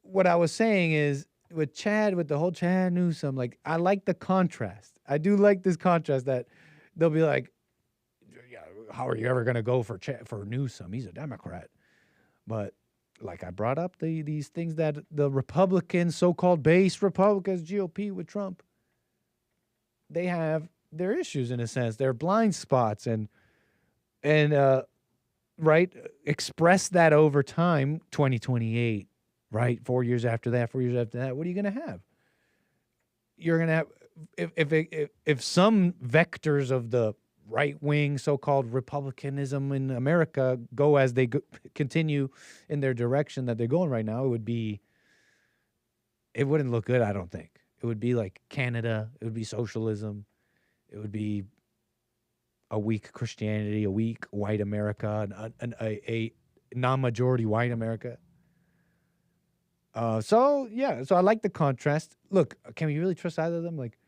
what I was saying is, with the whole Chad Newsom, like, I like the contrast. I do like this contrast that they'll be like, how are you ever going to go for Newsom? He's a Democrat. But like I brought up these things that the Republicans, so-called base Republicans, GOP with Trump, they have their issues in a sense. They're blind spots and right, express that over time, 2028, right? 4 years after that, what are you going to have? You're going to have, if some vectors of the right-wing so-called republicanism in America go as they continue in their direction that they're going right now, it wouldn't look good, I don't think. It would be like Canada. It would be socialism. It would be a weak Christianity, a weak white America, a non-majority white America. So I like the contrast. Look, can we really trust either of them? Like,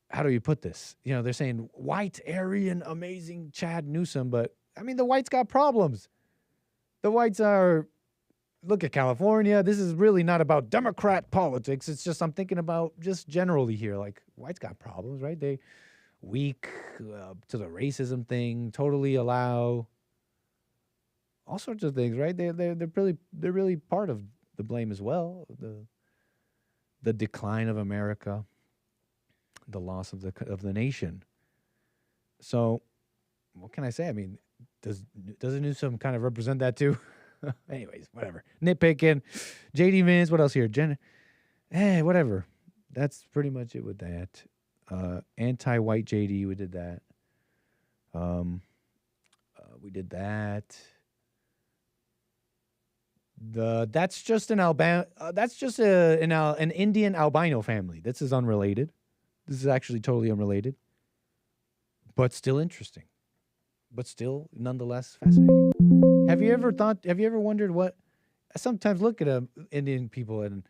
how do you put this? They're saying white, Aryan, amazing Chad Newsom, but I mean, the whites got problems. The whites look at California. This is really not about Democrat politics. It's just, I'm thinking about just generally here, like, whites got problems, right? They weak to the racism thing, totally allow all sorts of things, right? They're really part of the blame as well. the decline of America, the loss of the nation. So, what can I say? I mean, doesn't Newsom kind of represent that too? Anyways, whatever. Nitpicking. JD Vance, what else here? Whatever. That's pretty much it with that. Anti-white JD, we did that. We did that. That's just an an Indian albino family. This is unrelated. This is actually totally unrelated, but still interesting. But still, nonetheless, fascinating. Have you ever wondered what? I sometimes look at Indian people and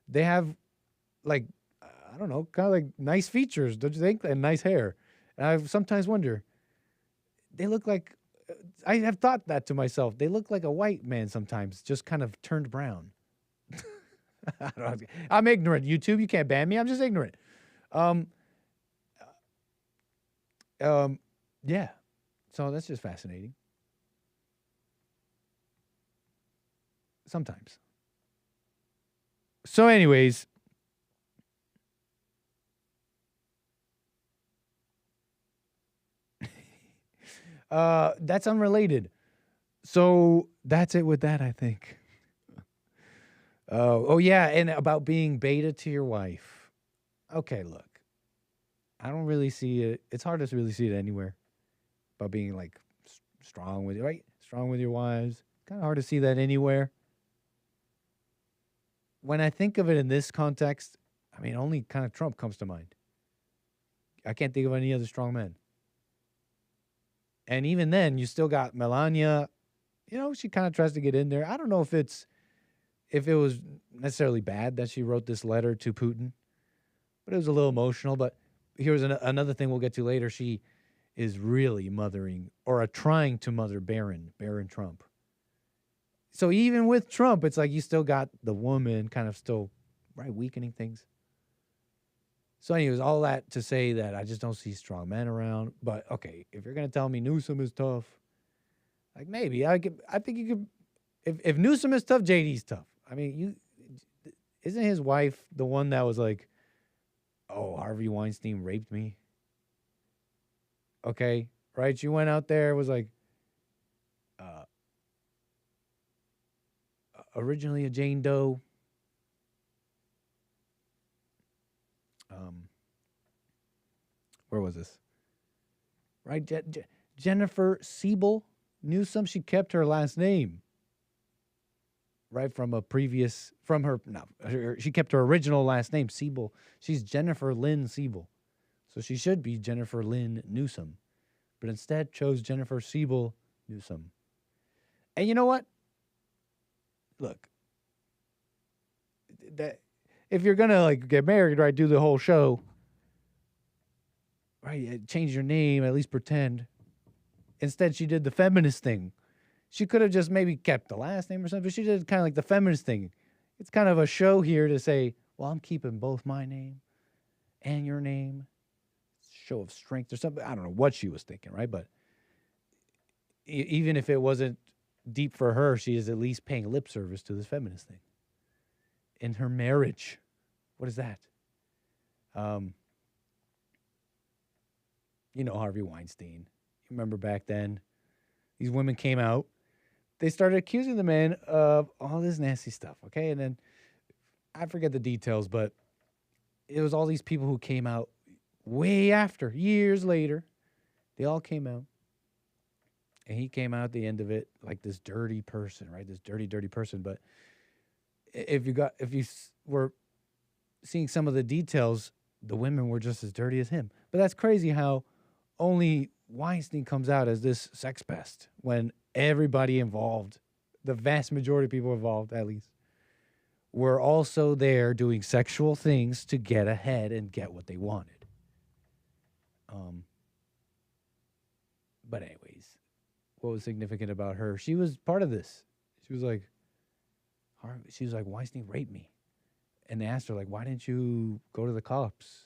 they have, like, I don't know, kind of like nice features, don't you think? And nice hair. And I sometimes wonder, they look like, I have thought that to myself. They look like a white man sometimes, just kind of turned brown. I'm ignorant. YouTube, you can't ban me. I'm just ignorant. Yeah. So that's just fascinating. Sometimes. So anyways, that's unrelated. So that's it with that, I think. Oh yeah, and about being beta to your wife. Okay, look. I don't really see it. It's hard to really see it anywhere. About being like strong with your wives. Kind of hard to see that anywhere. When I think of it in this context, I mean, only kind of Trump comes to mind. I can't think of any other strong men. And even then, you still got Melania. You know, she kind of tries to get in there. I don't know if it was necessarily bad that she wrote this letter to Putin, but it was a little emotional. But here's another thing we'll get to later. She is really mothering or trying to mother Barron Trump. So even with Trump, it's like you still got the woman kind of still, right, weakening things. So anyways, all that to say that I just don't see strong men around. But okay, if you're gonna tell me Newsom is tough, like maybe I think you could. If Newsom is tough, JD's tough. I mean, isn't his wife the one that was like, "Oh, Harvey Weinstein raped me"? Okay, right? She went out there, was like, originally a Jane Doe. Where was this? Right, Jennifer Siebel Newsom. She kept her last name. Right from she kept her original last name, Siebel. She's Jennifer Lynn Siebel. So she should be Jennifer Lynn Newsom. But instead chose Jennifer Siebel Newsom. And you know what? Look, that if you're gonna like get married, right, do the whole show, right, change your name, at least pretend. Instead, she did the feminist thing. She could have just maybe kept the last name or something, but she did kind of like the feminist thing. It's kind of a show here to say, well, I'm keeping both my name and your name. Show of strength or something. I don't know what she was thinking, right? But even if it wasn't deep for her, she is at least paying lip service to this feminist thing. In her marriage. What is that? You know Harvey Weinstein. You remember back then, these women came out. They started accusing the man of all this nasty stuff, okay? And then, I forget the details, but it was all these people who came out way after, years later. They all came out. And he came out at the end of it like this dirty person, right? This dirty, dirty person. But if you were seeing some of the details, the women were just as dirty as him. But that's crazy how only Weinstein comes out as this sex pest when everybody involved, the vast majority of people involved at least, were also there doing sexual things to get ahead and get what they wanted. But anyways, what was significant about her? She was part of this. She was like, Weinstein raped me. And they asked her, like, why didn't you go to the cops?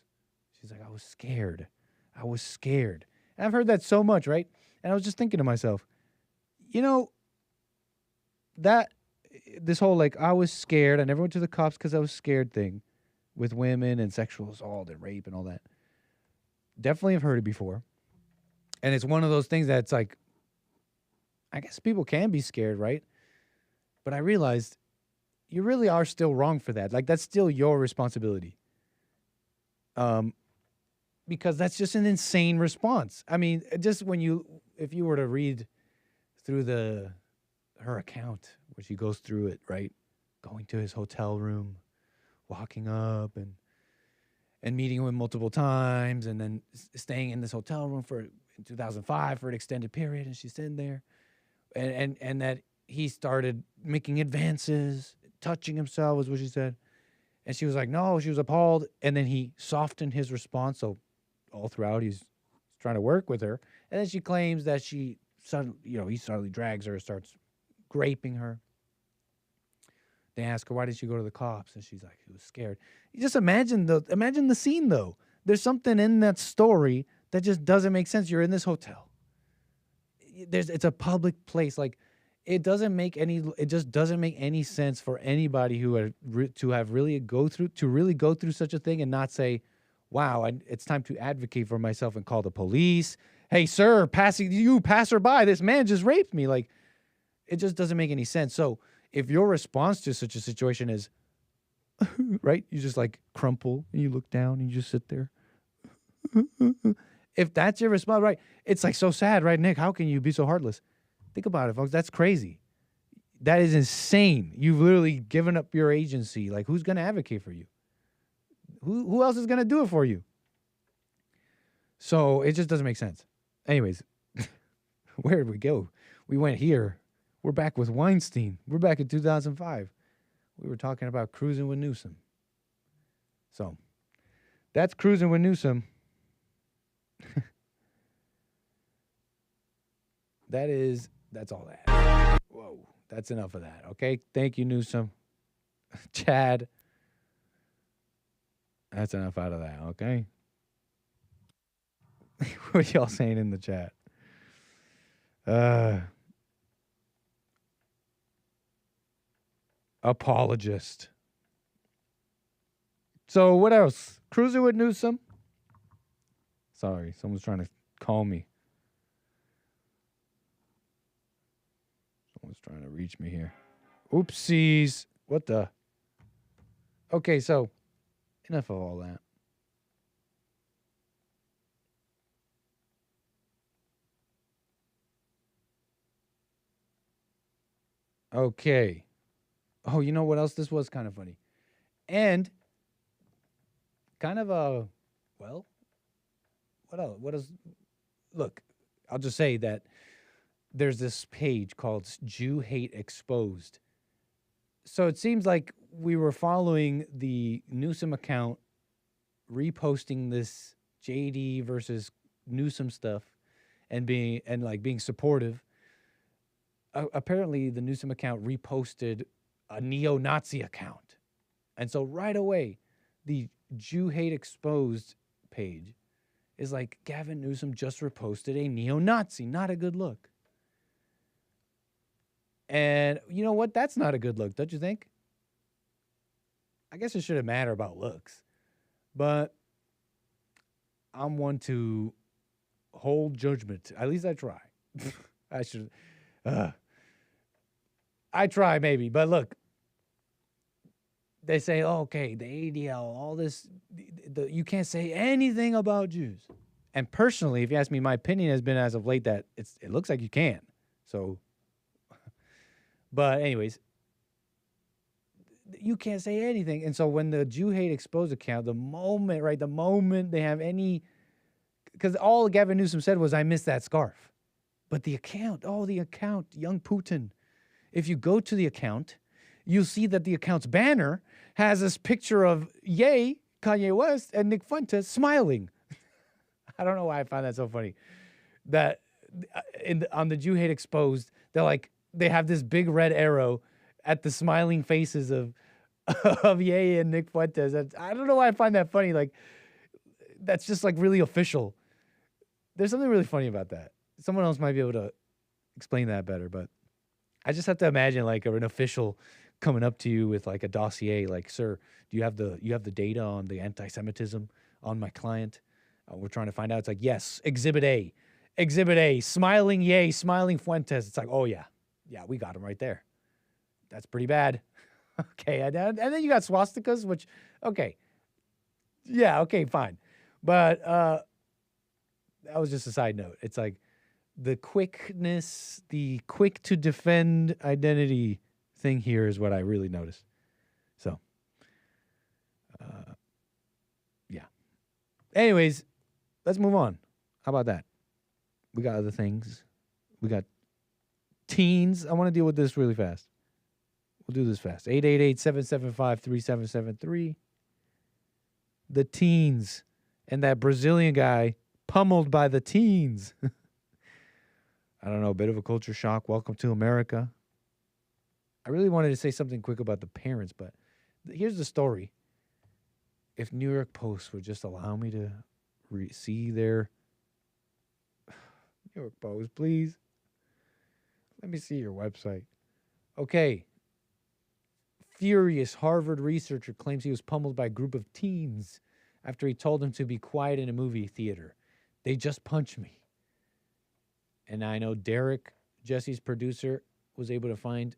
She's like, I was scared. And I've heard that so much, right? And I was just thinking to myself, you know, that this whole, like, I was scared, I never went to the cops because I was scared thing with women and sexual assault and rape and all that. Definitely have heard it before. And it's one of those things that's like, I guess people can be scared, right? But I realized you really are still wrong for that. Like, that's still your responsibility. Because that's just an insane response. I mean, just if you were to read through her account, where she goes through it, right? Going to his hotel room, walking up and meeting him multiple times, and then staying in this hotel room in 2005 for an extended period, and she's sitting there, and that he started making advances, touching himself, was what she said, and she was like, no, she was appalled, and then he softened his response, so all throughout he's trying to work with her, and then she claims that he suddenly drags her, starts graping her. They ask her, why did she go to the cops? And she's like, she was scared. You just imagine the scene, though. There's something in that story that just doesn't make sense. You're in this hotel. It's a public place. Like, it just doesn't make any sense for anybody to really go through such a thing and not say, wow, it's time to advocate for myself and call the police. Hey, sir, passerby, this man just raped me. Like, it just doesn't make any sense. So if your response to such a situation is, right, you just like crumple and you look down and you just sit there. If that's your response, right, it's like so sad, right, Nick? How can you be so heartless? Think about it, folks. That's crazy. That is insane. You've literally given up your agency. Like, who's going to advocate for you? Who else is going to do it for you? So it just doesn't make sense. Anyways, where did we go? We went here. We're back with Weinstein. We're back in 2005. We were talking about cruising with Newsom. So that's cruising with Newsom. That's all that. Whoa, that's enough of that, okay? Thank you, Newsom. Chad. That's enough out of that, okay? What y'all saying in the chat? Apologist. So what else? Cruising with Newsom? Sorry, someone's trying to call me. Someone's trying to reach me here. Oopsies. What the? Okay, so enough of all that. Okay. Oh, you know what else? This was kind of funny. And kind of well, what else? What is, look, I'll just say that there's this page called Jew Hate Exposed. So it seems like we were following the Newsom account, reposting this JD versus Newsom stuff and being supportive. Apparently the Newsom account reposted a neo-Nazi account. And so right away, the Jew Hate Exposed page is like, Gavin Newsom just reposted a neo-Nazi. Not a good look. And you know what? That's not a good look, don't you think? I guess it shouldn't matter about looks. But I'm one to hold judgment. At least I try. I should... I try maybe, but look, they say, oh, okay, the ADL, all this, you can't say anything about Jews. And personally, if you ask me, my opinion has been as of late that it looks like you can. So, but anyways, you can't say anything. And so when the Jew Hate Exposed account, the moment they have any, because all Gavin Newsom said was, I miss that scarf. But the account, Young Putin. If you go to the account, you'll see that the account's banner has this picture of Kanye West, and Nick Fuentes smiling. I don't know why I find that so funny. That on the Jew Hate Exposed, they have this big red arrow at the smiling faces of Ye and Nick Fuentes. I don't know why I find that funny. Like, that's just like really official. There's something really funny about that. Someone else might be able to explain that better, but I just have to imagine like an official coming up to you with like a dossier, like, sir, do you have the data on the anti-Semitism on my client? We're trying to find out. It's like, yes, Exhibit A, smiling yay, smiling Fuentes. It's like, oh yeah, we got him right there. That's pretty bad. Okay, and then you got swastikas, which, okay, yeah, okay, fine, but that was just a side note. It's like the quick to defend identity thing here is what I really noticed. So, yeah. Anyways, let's move on. How about that? We got other things. We got teens. I want to deal with this really fast. We'll do this fast. 888-775-3773. The teens and that Brazilian guy pummeled by the teens. I don't know, a bit of a culture shock. Welcome to America. I really wanted to say something quick about the parents, but here's the story. If New York Post would just allow me to see their... New York Post, please. Let me see your website. Okay. Furious Harvard researcher claims he was pummeled by a group of teens after he told them to be quiet in a movie theater. They just punched me. And I know Derek, Jesse's producer, was able to find,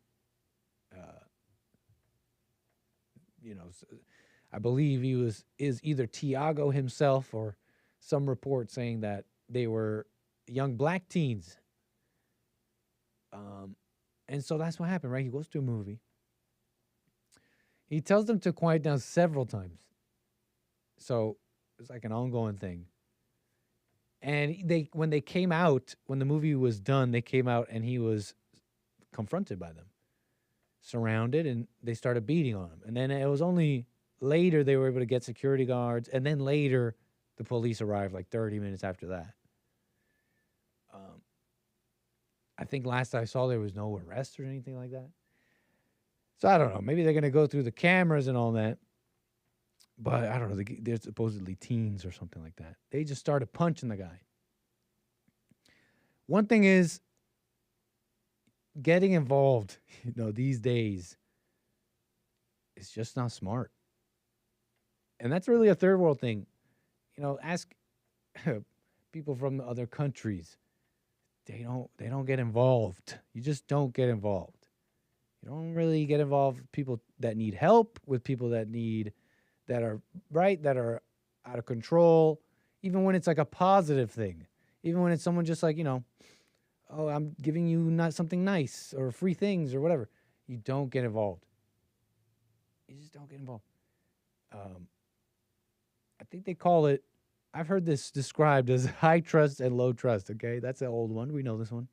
I believe is either Tiago himself or some report saying that they were young black teens. And so that's what happened, right? He goes to a movie. He tells them to quiet down several times. So it's like an ongoing thing. And when they came out, when the movie was done, they came out and he was confronted by them, surrounded, and they started beating on him. And then it was only later they were able to get security guards, and then later the police arrived, like 30 minutes after that. I think last I saw there was no arrest or anything like that. So I don't know. Maybe they're going to go through the cameras and all that. But I don't know. They're supposedly teens or something like that. They just started punching the guy. One thing is getting involved, these days is just not smart. And that's really a third world thing. Ask people from other countries. They don't get involved. You just don't get involved. You don't really get involved with people that need help, with people that are out of control, even when it's like a positive thing. Even when it's someone just like, oh, I'm giving you not something nice or free things or whatever. You don't get involved. You just don't get involved. I think they call it, I've heard this described as high trust and low trust, okay? That's an old one. We know this one.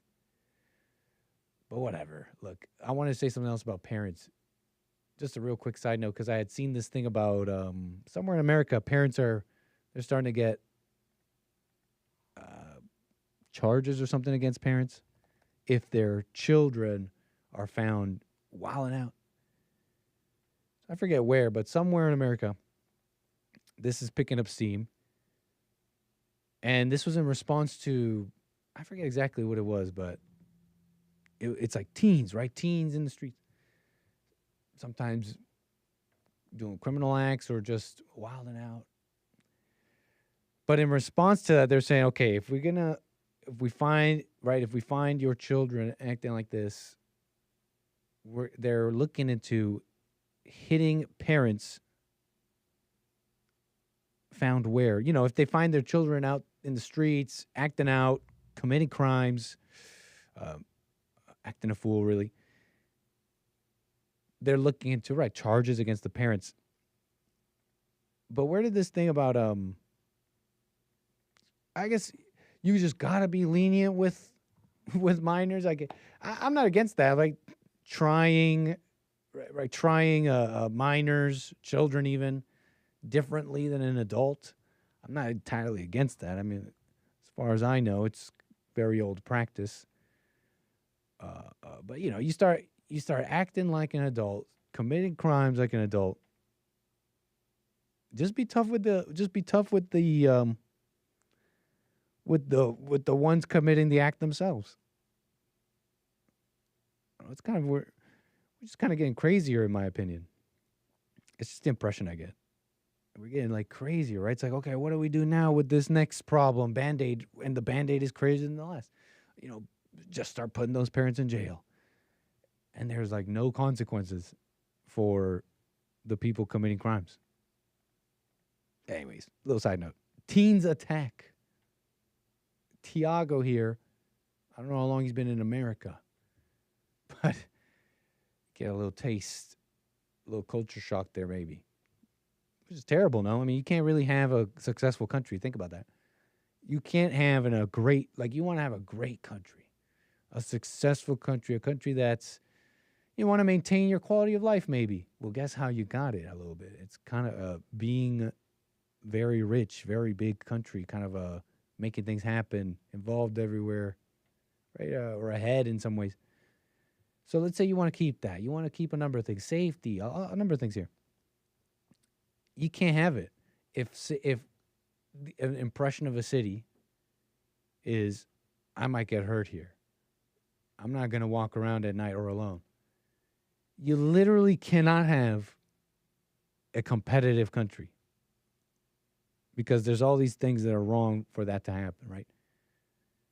But whatever. Look, I want to say something else about parents. Just a real quick side note, because I had seen this thing about somewhere in America, they're starting to get charges or something against parents if their children are found wilding out. I forget where, but somewhere in America, this is picking up steam. And this was in response to, I forget exactly what it was, but it's like teens, right? Teens in the streets. Sometimes doing criminal acts or just wilding out. But in response to that, they're saying, okay, if we find your children acting like this, they're looking into hitting parents found where, if they find their children out in the streets, acting out, committing crimes, acting a fool, really. They're looking into, charges against the parents. But where did this thing about, I guess you just got to be lenient with minors. I'm not against that. Like trying minors, children even, differently than an adult. I'm not entirely against that. I mean, as far as I know, it's very old practice. But you start acting like an adult, committing crimes like an adult. Just be tough with the ones committing the act themselves. It's kind of We're just kind of getting crazier, in my opinion. It's just the impression I get. We're getting like crazier, right? It's like, okay, what do we do now with this next problem? Band-Aid, and the Band-Aid is crazier than the last. Just start putting those parents in jail. And there's like no consequences for the people committing crimes. Anyways, little side note. Teens attack. Tiago here. I don't know how long he's been in America, but get a little taste, a little culture shock there maybe. Which is terrible, no? I mean, you can't really have a successful country. Think about that. You can't have you want to have a great country, a successful country, a country that's, you want to maintain your quality of life maybe. Well, guess how you got it a little bit. It's kind of being very rich, very big country, kind of making things happen, involved everywhere, right? Or ahead in some ways. So let's say you want to keep that. You want to keep a number of things. Safety, a number of things here. You can't have it if an impression of a city is, I might get hurt here. I'm not going to walk around at night or alone. You literally cannot have a competitive country because there's all these things that are wrong for that to happen, right?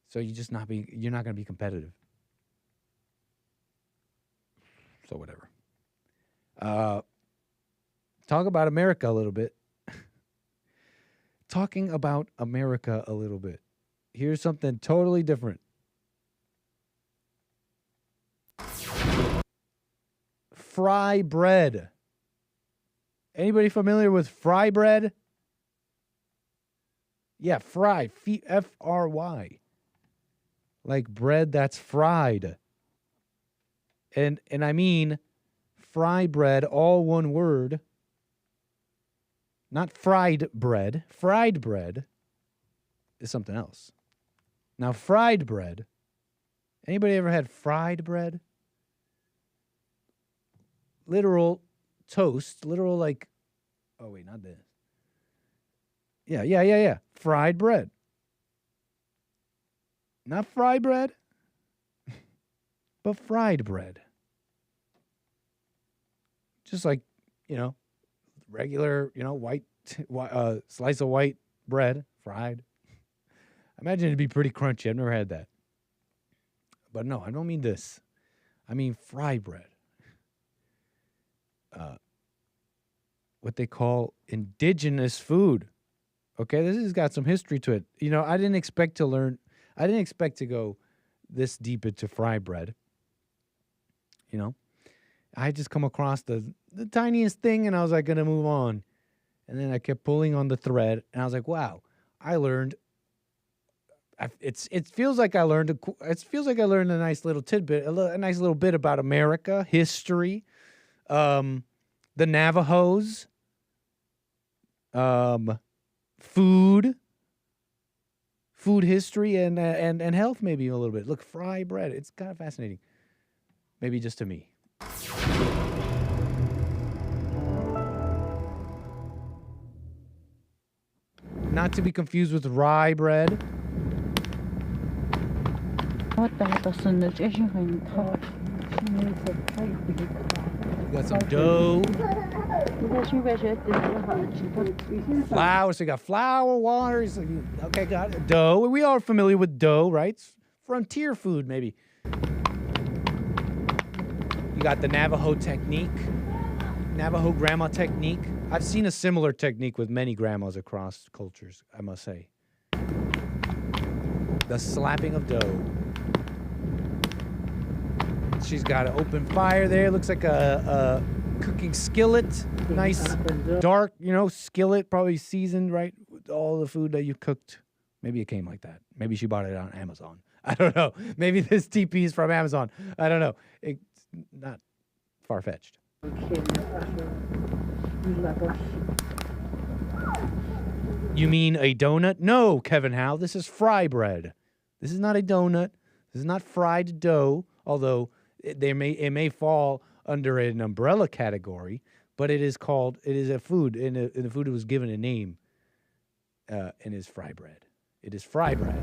So you're not going to be competitive. So whatever. Talk about America a little bit. Talking about America a little bit. Here's something totally different. Fry bread. Anybody familiar with fry bread? Yeah, fry. F-R-Y. Like bread that's fried. And I mean fry bread, all one word. Not fried bread. Fried bread is something else. Now, fried bread. Anybody ever had fried bread? Literal toast. Literal like, oh wait, not this. Yeah. Fried bread. Not fried bread, but fried bread. Just like, regular, white slice of white bread, fried. I imagine it'd be pretty crunchy. I've never had that. But no, I don't mean this. I mean fried bread. What they call indigenous food. Okay, this has got some history to it. I didn't expect to go this deep into fry bread. I just come across the tiniest thing, and I was like, going to move on. And then I kept pulling on the thread, and I was like, wow, I learned. It feels like I learned a nice little tidbit, a nice little bit about America, history, the Navajos, food history, and health maybe a little bit. Look, fry bread. It's kind of fascinating. Maybe just to me. Not to be confused with rye bread. We got some dough. Flour. So you got flour, water. Okay, got it. Dough. We are familiar with dough, right? It's frontier food, maybe. You got the Navajo technique. Navajo grandma technique. I've seen a similar technique with many grandmas across cultures, I must say. The slapping of dough. She's got an open fire there. Looks like a cooking skillet. Nice, dark, skillet, probably seasoned, right? With all the food that you cooked. Maybe it came like that. Maybe she bought it on Amazon. I don't know. Maybe this TP is from Amazon. I don't know. It's not far-fetched. You mean a donut? No, Kevin Howe. This is fry bread. This is not a donut. This is not fried dough, although it may fall under an umbrella category, but it is a food, and the food was given a name, and is fry bread. It is fry bread.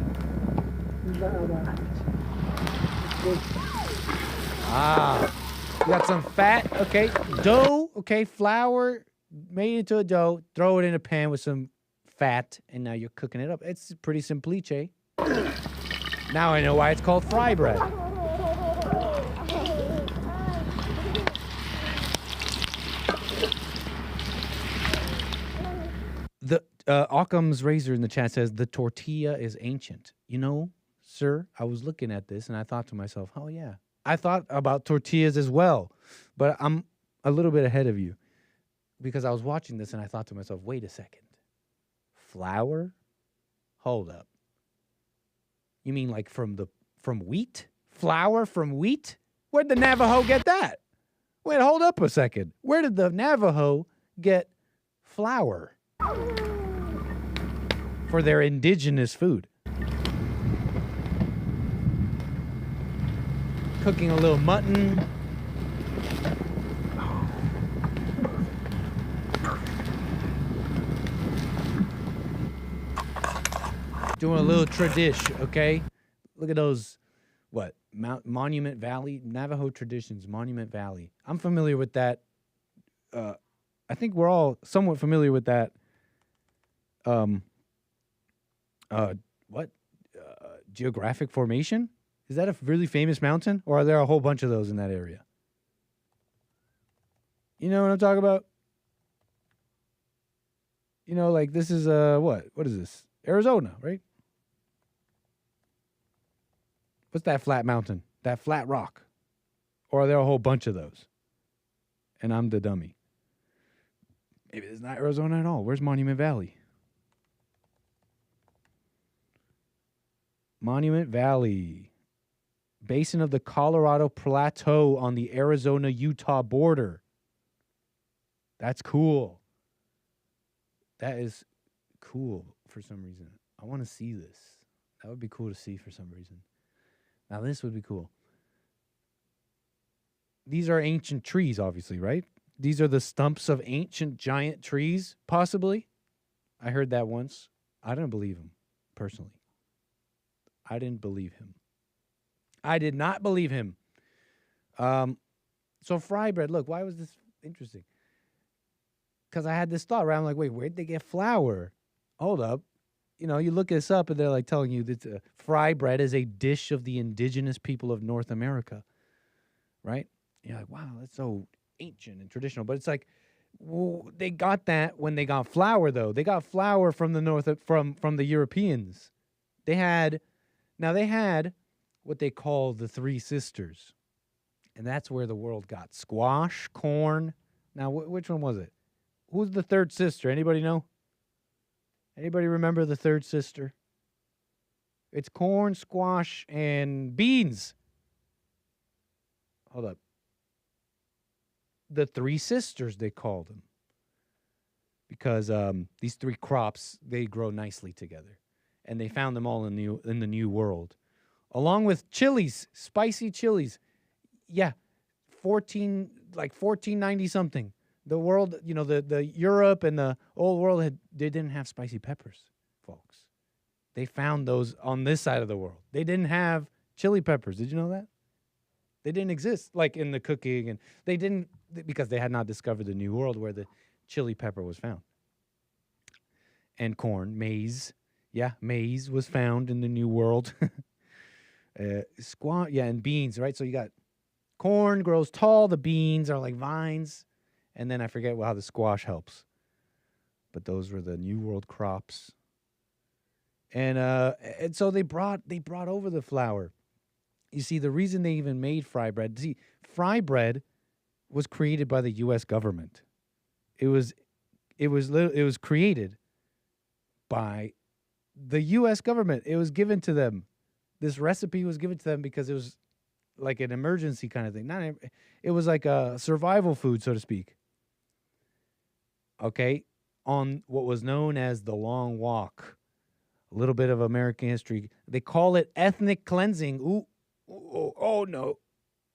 You got some fat, okay, dough, okay, flour made into a dough, throw it in a pan with some fat, and now you're cooking it up. It's pretty simplice. Now I know why it's called fry bread. The Occam's Razor in the chat says the tortilla is ancient. You know, sir, I was looking at this and I thought to myself, oh yeah, I thought about tortillas as well, but I'm a little bit ahead of you because I was watching this and I thought to myself, wait a second, flour? Hold up. You mean like from wheat? Flour from wheat? Where'd the Navajo get that? Wait, hold up a second. Where did the Navajo get flour for their indigenous food? Cooking a little mutton. Doing a little tradish, okay? Look at those, what, Monument Valley? Navajo traditions, Monument Valley. I'm familiar with that. I think we're all somewhat familiar with that. Geographic formation? Is that a really famous mountain? Or are there a whole bunch of those in that area? You know what I'm talking about? You know, like this is, what? What is this? Arizona, right? What's that flat mountain? That flat rock? Or are there a whole bunch of those? And I'm the dummy. Maybe it's not Arizona at all. Where's Monument Valley? Monument Valley. Basin of the Colorado Plateau on the Arizona-Utah border. That's cool. That is cool for some reason. I want to see this. That would be cool to see for some reason. Now, this would be cool. These are ancient trees, obviously, right? These are the stumps of ancient giant trees, possibly. I heard that once. I didn't believe him, personally. I didn't believe him. I did not believe him. So fry bread, look, why was this interesting? Because I had this thought, right? I'm like, wait, where'd they get flour? Hold up. You know, you look this up and they're like telling you that fry bread is a dish of the indigenous people of North America, right? You're like, wow, that's so ancient and traditional. But it's like, well, they got that when they got flour, though. They got flour from the north, from the Europeans. They had what they call the Three Sisters. And that's where the world got squash, corn. Now, which one was it? Who's the third sister? Anybody know? Anybody remember the third sister? It's corn, squash, and beans. Hold up. The Three Sisters, they called them. Because these three crops, they grow nicely together. And they found them all in the New World. Along with chilies, spicy chilies. Yeah, 1490 something. The world, you know, the Europe and the old world they didn't have spicy peppers, folks. They found those on this side of the world. They didn't have chili peppers. Did you know that? They didn't exist, like in the cooking, and they didn't because they had not discovered the New World where the chili pepper was found. And corn, maize. Yeah, maize was found in the New World. And beans, right? So you got corn grows tall, the beans are like vines, and then I forget how the squash helps. But those were the New World crops. And so they brought over the flour. You see, the reason they even made fry bread, fry bread was created by the U.S. government. It was created by the U.S. government. It was given to them. This recipe was given to them because it was like an emergency kind of thing. It was like a survival food, so to speak. Okay, on what was known as the Long Walk. A little bit of American history. They call it ethnic cleansing. Oh no.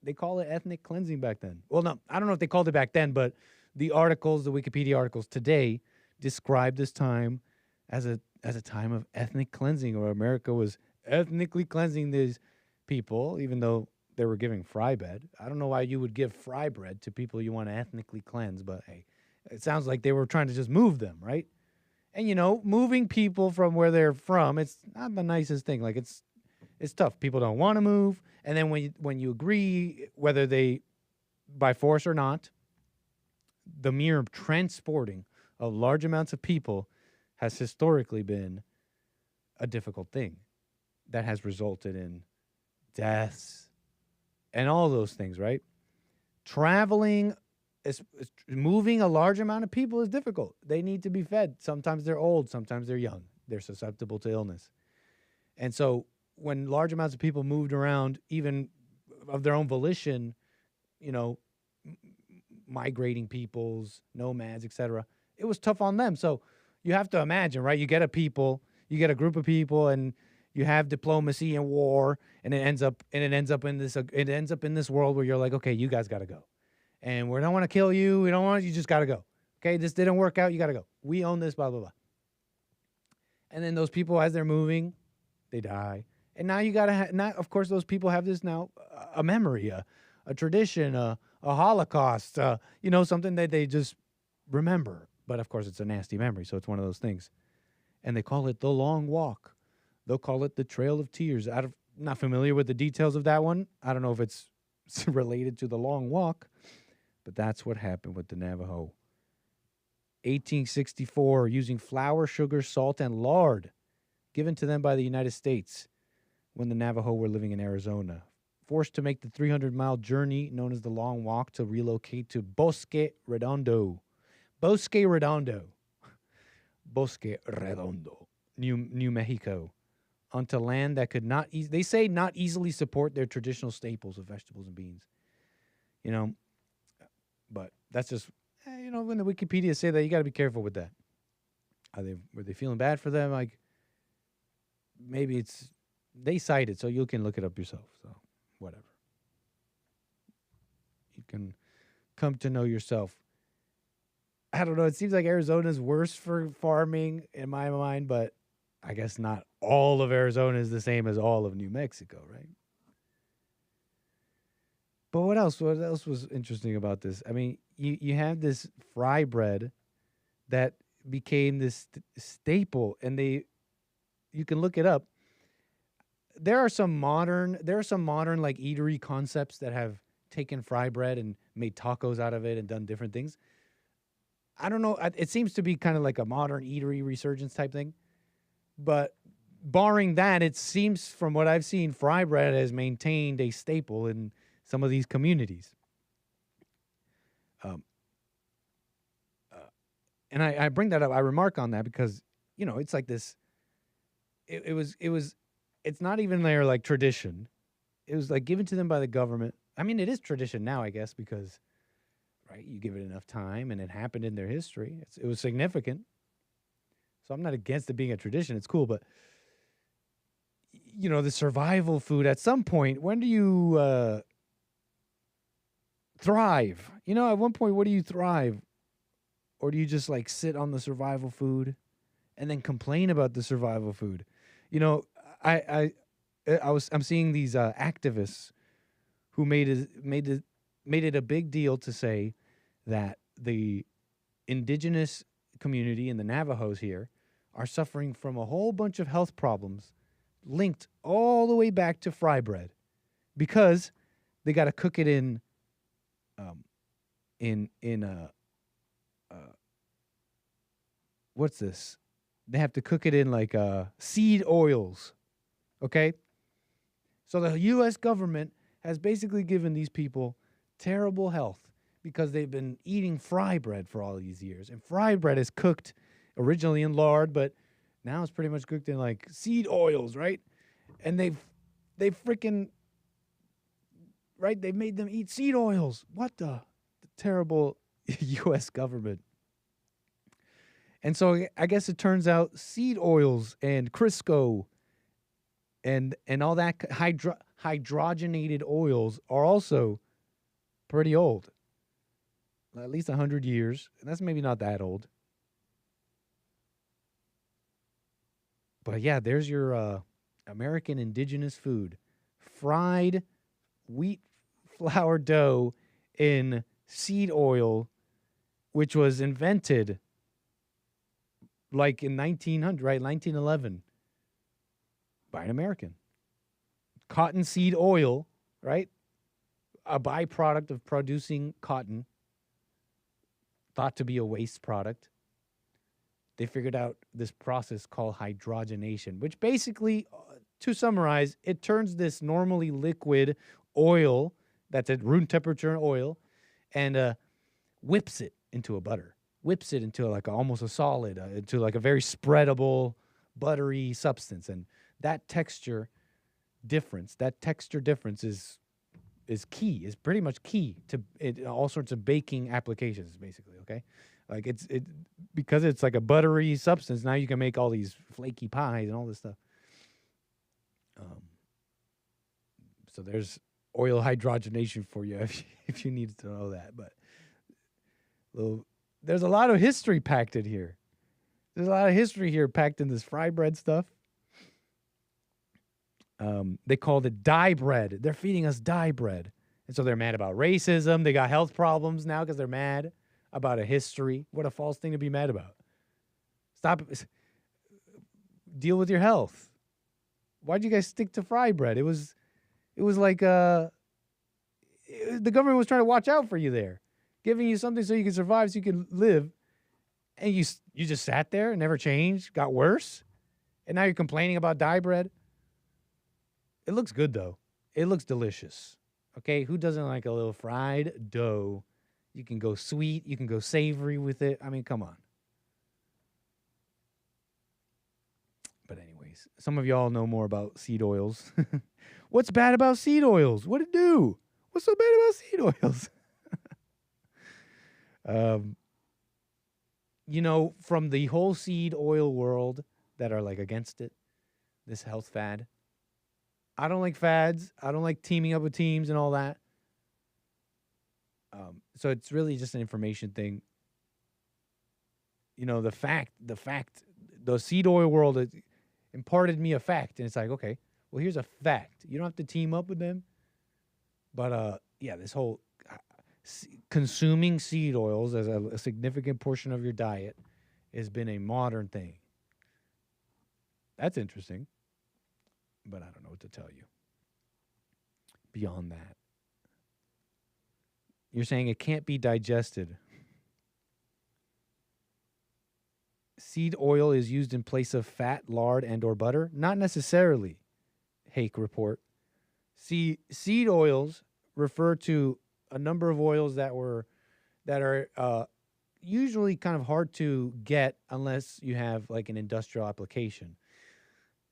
They call it ethnic cleansing back then. Well, no, I don't know if they called it back then, but the Wikipedia articles today describe this time as a time of ethnic cleansing, or America was ethnically cleansing these people, even though they were giving fry bread. I don't know why you would give fry bread to people you want to ethnically cleanse, but hey, it sounds like they were trying to just move them, right? And moving people from where they're from, it's not the nicest thing. Like it's tough. People don't want to move, and then when you agree, whether they by force or not, the mere transporting of large amounts of people has historically been a difficult thing that has resulted in deaths and all those things, right? Traveling, moving a large amount of people is difficult. They need to be fed. Sometimes they're old, sometimes they're young. They're susceptible to illness. And so when large amounts of people moved around, even of their own volition, migrating peoples, nomads, etc., it was tough on them. So you have to imagine, right? You get a group of people, and you have diplomacy and war, and it ends up in this world where you're like, okay, you guys got to go, and we don't want to kill you. We don't want you. Just got to go. Okay, this didn't work out. You got to go. We own this. Blah blah blah. And then those people, as they're moving, they die. And now you got to not. Of course, those people have this now a memory, a tradition, a Holocaust, something that they just remember. But of course, it's a nasty memory, so it's one of those things. And they call it the Long Walk. They'll call it the Trail of Tears. I'm not familiar with the details of that one. I don't know if it's related to the Long Walk, but that's what happened with the Navajo. 1864, using flour, sugar, salt, and lard given to them by the United States when the Navajo were living in Arizona. Forced to make the 300-mile journey known as the Long Walk to relocate to Bosque Redondo. Bosque Redondo, New Mexico, onto land that could not easily support their traditional staples of vegetables and beans. But that's just, when the Wikipedia say that, you got to be careful with that. Were they feeling bad for them? Like, maybe they cite it, so you can look it up yourself. So, whatever. You can come to know yourself. I don't know. It seems like Arizona's worse for farming in my mind, but I guess not all of Arizona is the same as all of New Mexico, right? But what else? What else was interesting about this? I mean, you have this fry bread that became this staple, and you can look it up. There are some modern like eatery concepts that have taken fry bread and made tacos out of it and done different things. I don't know. It seems to be kind of like a modern eatery resurgence type thing. But barring that, it seems from what I've seen, fry bread has maintained a staple in some of these communities. And I bring that up. I remark on that because, it's like this. It's not even their like tradition. It was like given to them by the government. I mean, it is tradition now, I guess, because, right, you give it enough time and it happened in their history. It was significant. So I'm not against it being a tradition. It's cool, but the survival food at some point, when do you thrive? At one point, what do you thrive? Or do you just like sit on the survival food and then complain about the survival food? I'm seeing these activists who made it a big deal to say that the indigenous community and the Navajos here are suffering from a whole bunch of health problems linked all the way back to fry bread because they got to cook it in what's this? They have to cook it in like seed oils. Okay? So the U.S. government has basically given these people terrible health because they've been eating fry bread for all these years. And fry bread is cooked originally in lard, but now it's pretty much cooked in like seed oils, right? And they freaking, right? They made them eat seed oils. What the terrible U.S. government. And so I guess it turns out seed oils and Crisco and all that hydrogenated oils are also pretty old. At least 100 years. And that's maybe not that old. But yeah, there's your American indigenous food. Fried wheat flour dough in seed oil, which was invented like in 1900, right? 1911 by an American. Cottonseed oil, right? A byproduct of producing cotton, thought to be a waste product. They figured out this process called hydrogenation, which basically, to summarize, it turns this normally liquid oil that's at room temperature oil and whips it into a butter, whips it into like almost a solid, into like a very spreadable, buttery substance. And that texture difference is key, is pretty much key to it, all sorts of baking applications, basically, okay? Like it because it's like a buttery substance, now you can make all these flaky pies and all this stuff. So there's oil hydrogenation for you if you needed to know that. But there's a lot of history packed in here. There's a lot of history here packed in this fry bread stuff. They called it dye bread. They're feeding us dye bread. And so they're mad about racism. They got health problems now because they're mad about a history. What a false thing to be mad about. Stop. Deal with your health. Why'd you guys stick to fry bread? It was like the government was trying to watch out for you there, giving you something so you can survive, so you can live. And you just sat there and never changed, got worse. And now you're complaining about dye bread. It looks good, though. It looks delicious. Okay, who doesn't like a little fried dough? You can go sweet, you can go savory with it. I mean, come on. But anyways, some of y'all know more about seed oils. What's bad about seed oils? What'd it do? What's so bad about seed oils? From the whole seed oil world that are like against it, this health fad. I don't like fads. I don't like teaming up with teams and all that. So it's really just an information thing. The seed oil world imparted me a fact. And it's like, okay, well, here's a fact. You don't have to team up with them. But, this whole consuming seed oils as a significant portion of your diet has been a modern thing. That's interesting. But I don't know what to tell you. Beyond that. You're saying it can't be digested. Seed oil is used in place of fat, lard, and or butter? Not necessarily, Hake report. Seed oils refer to a number of oils that are usually kind of hard to get unless you have like an industrial application.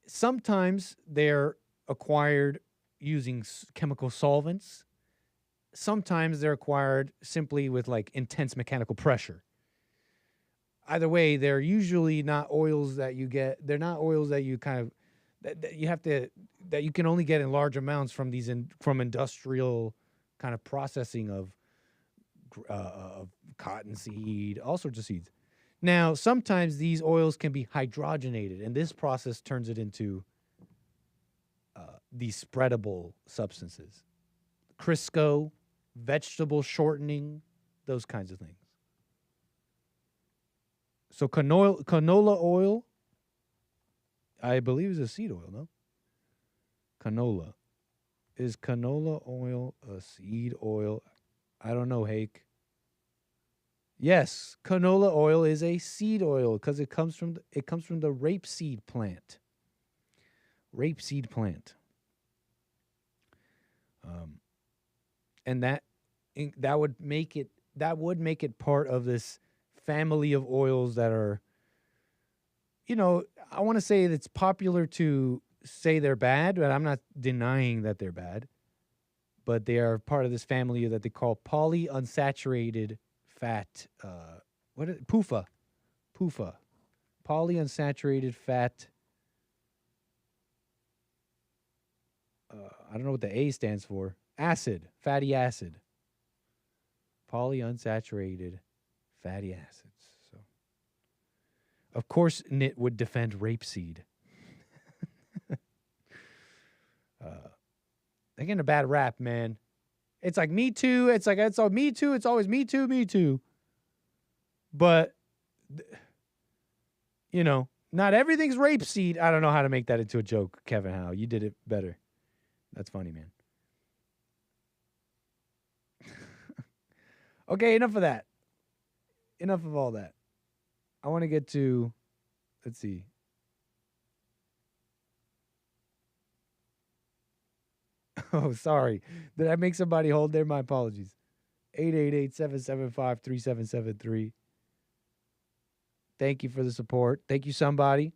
Sometimes they're acquired using chemical solvents. Sometimes they're acquired simply with like intense mechanical pressure. Either way, they're usually not oils that you get. They're not oils that you kind of that you can only get in large amounts from from industrial kind of processing of cottonseed, all sorts of seeds. Now, sometimes these oils can be hydrogenated, and this process turns it into these spreadable substances. Crisco, vegetable shortening, those kinds of things. So canola oil, I believe, is a seed oil, no? Canola. Is canola oil a seed oil? I don't know, Hake. Yes, canola oil is a seed oil because it comes from the rapeseed plant. Rapeseed plant. And that would make it part of this family of oils that are, I want to say it's popular to say they're bad, but I'm not denying that they're bad. But they are part of this family that they call polyunsaturated fat. PUFA. PUFA. Polyunsaturated fat. I don't know what the A stands for. Acid. Fatty acid. Polyunsaturated fatty acids. So, of course, Nit would defend rapeseed. They're getting a bad rap, man. It's like Me Too. It's all Me Too. It's always Me Too, Me Too. But, not everything's rapeseed. I don't know how to make that into a joke, Kevin Howe. You did it better. That's funny, man. Okay, enough of that. Enough of all that. I want to get to, let's see. Oh, sorry. Did I make somebody hold there? My apologies. 888-775-3773. Thank you for the support. Thank you, someone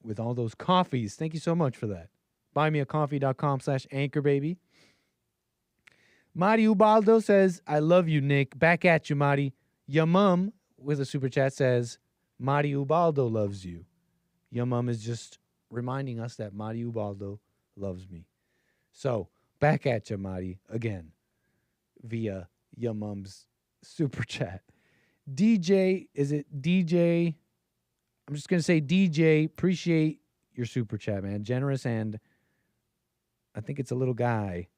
with all those coffees. Thank you so much for that. Buymeacoffee.com/anchorbaby. Mari Ubaldo says, I love you, Nick. Back at you, Mari. Your mom, with a super chat, says, Mari Ubaldo loves you. Your mom is just reminding us that Mari Ubaldo loves me. So, back at you, Mari, again, via your mom's super chat. DJ, is it DJ? I'm just going to say DJ, appreciate your super chat, man. Generous, and I think it's a little guy.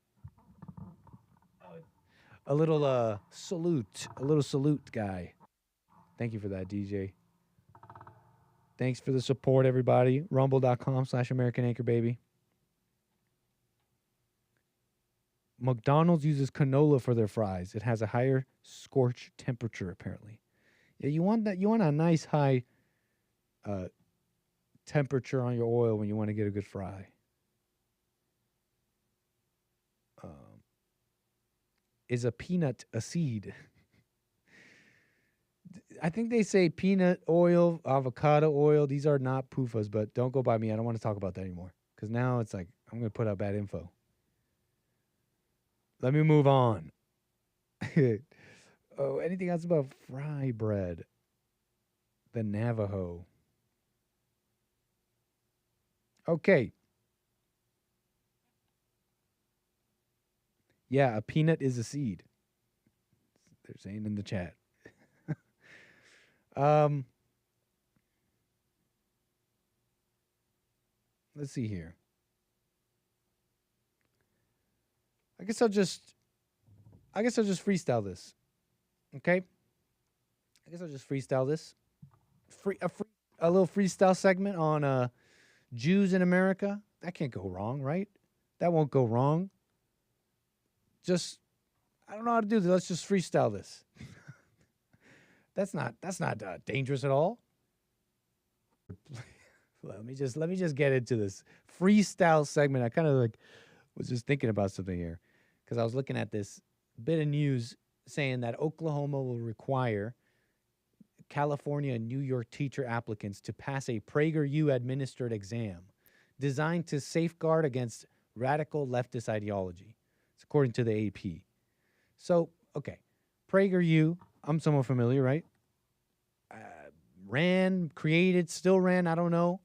A little salute guy. Thank you for that, DJ. Thanks for the support, everybody. Rumble.com/AmericanAnchorBaby. McDonald's uses canola for their fries. It has a higher scorch temperature, apparently. Yeah, you want that. You want a nice high temperature on your oil when you want to get a good fry. Is a peanut a seed? I think they say peanut oil, avocado oil. These are not PUFAs, but don't go by me. I don't want to talk about that anymore because now it's like I'm going to put out bad info. Let me move on. Oh, anything else about fry bread? The Navajo. Okay. Yeah, a peanut is a seed. They're saying in the chat. Let's see here. I guess I'll just freestyle this. Okay? I guess I'll just freestyle this. A little freestyle segment on Jews in America. That can't go wrong, right? That won't go wrong. I don't know how to do this. Let's just freestyle this. That's not dangerous at all. Let me just get into this freestyle segment. I kind of was just thinking about something here because I was looking at this bit of news saying that Oklahoma will require California and New York teacher applicants to pass a PragerU administered exam designed to safeguard against radical leftist ideology. It's according to the AP. So, okay, PragerU, I'm somewhat familiar, right? Still ran, I don't know,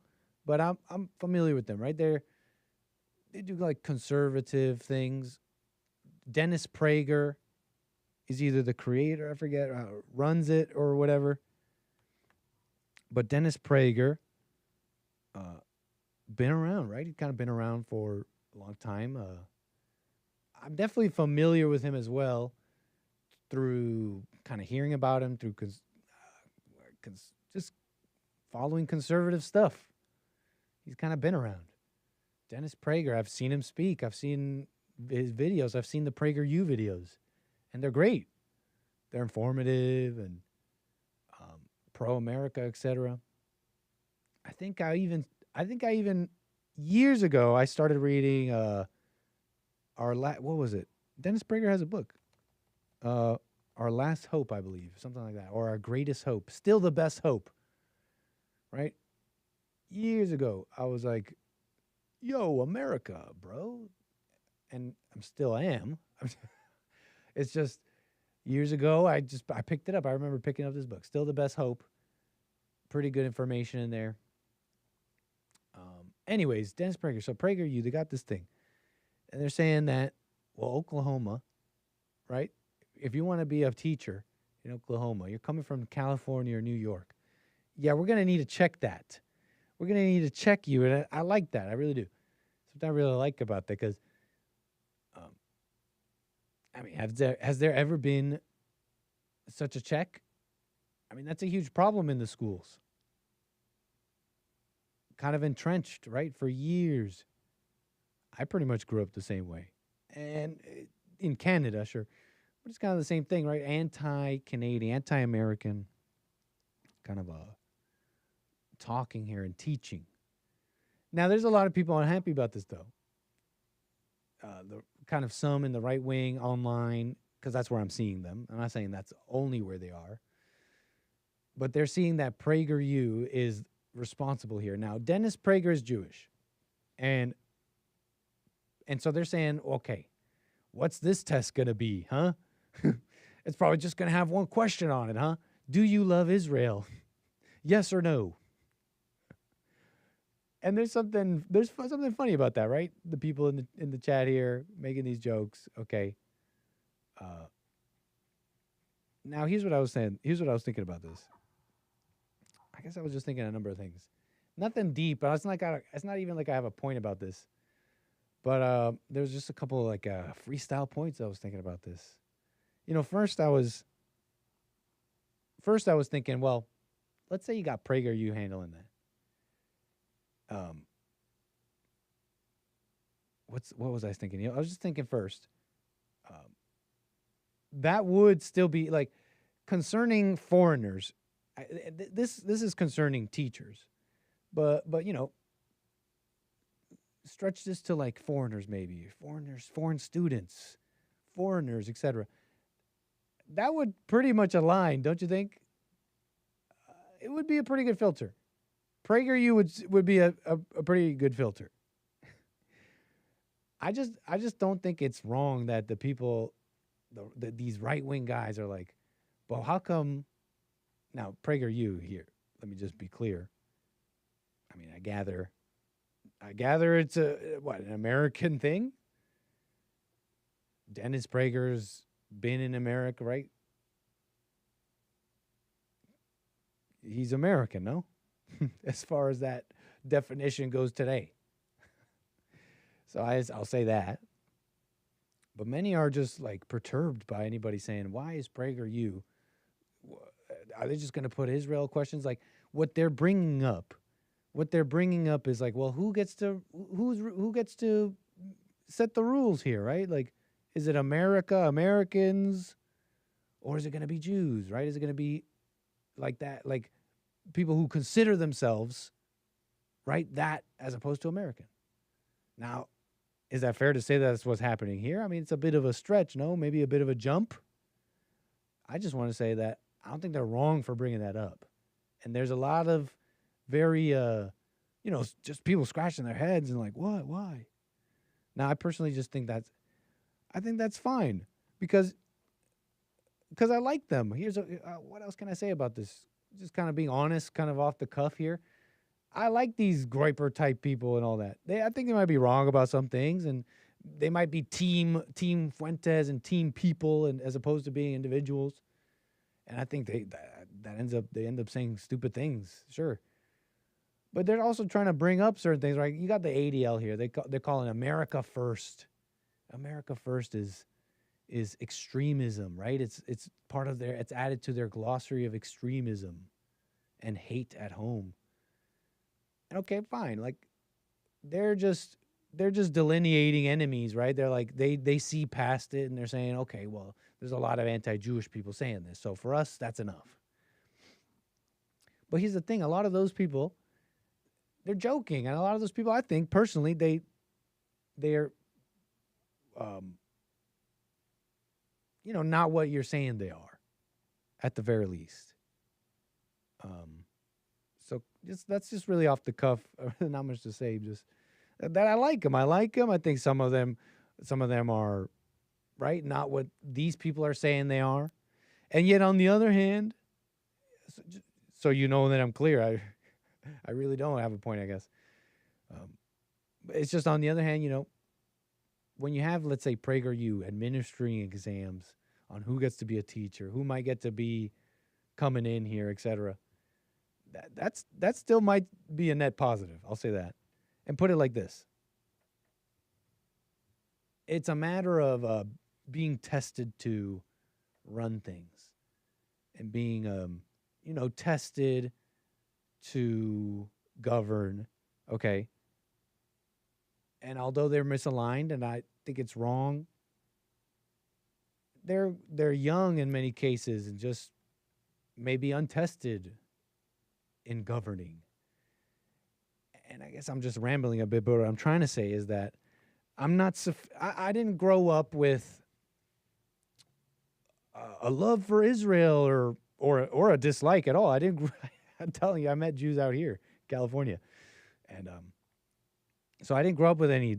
but I'm familiar with them, right? They do like conservative things. Dennis Prager is either the creator, I forget, runs it or whatever. But Dennis Prager, been around, right? He's kind of been around for a long time. I'm definitely familiar with him as well through kind of hearing about him, through just following conservative stuff. He's kind of been around. Dennis Prager, I've seen him speak. I've seen his videos. I've seen the PragerU videos, and they're great. They're informative and pro-America, etc. I think I even years ago I started reading what was it? Dennis Prager has a book. Our Last Hope, I believe, something like that, or Our Greatest Hope, Still the Best Hope, right? Years ago, I was like, yo, America, bro. And I still am. It's just years ago, I picked it up. I remember picking up this book, Still the Best Hope. Pretty good information in there. Anyways, Dennis Prager. So PragerU, they got this thing. And they're saying that, well, Oklahoma, right? If you want to be a teacher in Oklahoma, you're coming from California or New York. Yeah, we're going to need to check that. We're going to need to check you. And I like that. I really do. something I really like about that because, I mean, has there ever been such a check? I mean, that's a huge problem in the schools. Kind of entrenched, right, for years. I pretty much grew up the same way. And in Canada, sure. But it's kind of the same thing, right? Anti-Canadian, anti-American, kind of a talking here and teaching. Now, there's a lot of people unhappy about this, though. The kind of some in the right wing online, because that's where I'm seeing them. I'm not saying that's only where they are. But they're seeing that PragerU is responsible here. Now, Dennis Prager is Jewish. And so they're saying, okay, what's this test going to be, huh? It's probably just going to have one question on it, huh? Do you love Israel? Yes or no? And there's something funny about that, right? The people in the chat here making these jokes. Okay. Now here's what I was saying. Here's what I was thinking about this. I guess I was just thinking a number of things. Nothing deep, but it's not even like I have a point about this. But there's just a couple of like freestyle points I was thinking about this. You know, first I was thinking, well, let's say you got PragerU handling that. What was I thinking? You know, I was just thinking first. That would still be like concerning foreigners. This is concerning teachers, but you know, stretch this to like foreigners, maybe foreign students, foreigners, etc. That would pretty much align, don't you think? It would be a pretty good filter. PragerU would be a pretty good filter. I just don't think it's wrong that the people, these right-wing guys are like, well, how come? Now, PragerU here, let me just be clear. I mean, I gather it's an American thing? Dennis Prager's been in America, right? He's American, no? As far as that definition goes today. So I'll say that. But many are just like perturbed by anybody saying, why is PragerU? Are they just going to put Israel questions? Like what they're bringing up is like, well, who gets to set the rules here, right? Like, is it America, Americans, or is it going to be Jews, right? Is it going to be like that, like people who consider themselves, right, that as opposed to American? Now, is that fair to say that's what's happening here? I mean, it's a bit of a stretch, no? Maybe a bit of a jump. I just want to say that I don't think they're wrong for bringing that up. And there's a lot of very, just people scratching their heads and like, what, why? Now, I personally just think that's fine because I like them. Here's what else can I say about this? Just kind of being honest, kind of off the cuff here. I like these griper type people and all that. I think they might be wrong about some things, and they might be team Fuentes and team people, and as opposed to being individuals. And I think they end up saying stupid things, sure. But they're also trying to bring up certain things, right? You got the ADL here. They're calling America first. America first is extremism, right? It's part of it's added to their glossary of extremism and hate at home. And okay, fine. Like they're just delineating enemies, right? They're like they see past it and they're saying, okay, well, there's a lot of anti-Jewish people saying this, so for us, that's enough. But here's the thing: a lot of those people, they're joking, and a lot of those people, I think personally, they're not what you're saying they are, at the very least. So that's just really off the cuff. Not much to say. Just that I like them. I think some of them are right, not what these people are saying they are, and yet on the other hand, so you know that I'm clear. I really don't have a point, I guess. It's just on the other hand, when you have, let's say, PragerU administering exams on who gets to be a teacher, who might get to be coming in here, etc. That still might be a net positive. I'll say that. And put it like this. it's a matter of being tested to run things and being, tested to govern. Okay. And although they're misaligned, and I think it's wrong, they're young in many cases and just maybe untested in governing. And I guess I'm just rambling a bit, but what I'm trying to say is that I didn't grow up with a love for Israel or a dislike at all. I didn't. I'm telling you, I met Jews out here, California, and so I didn't grow up with any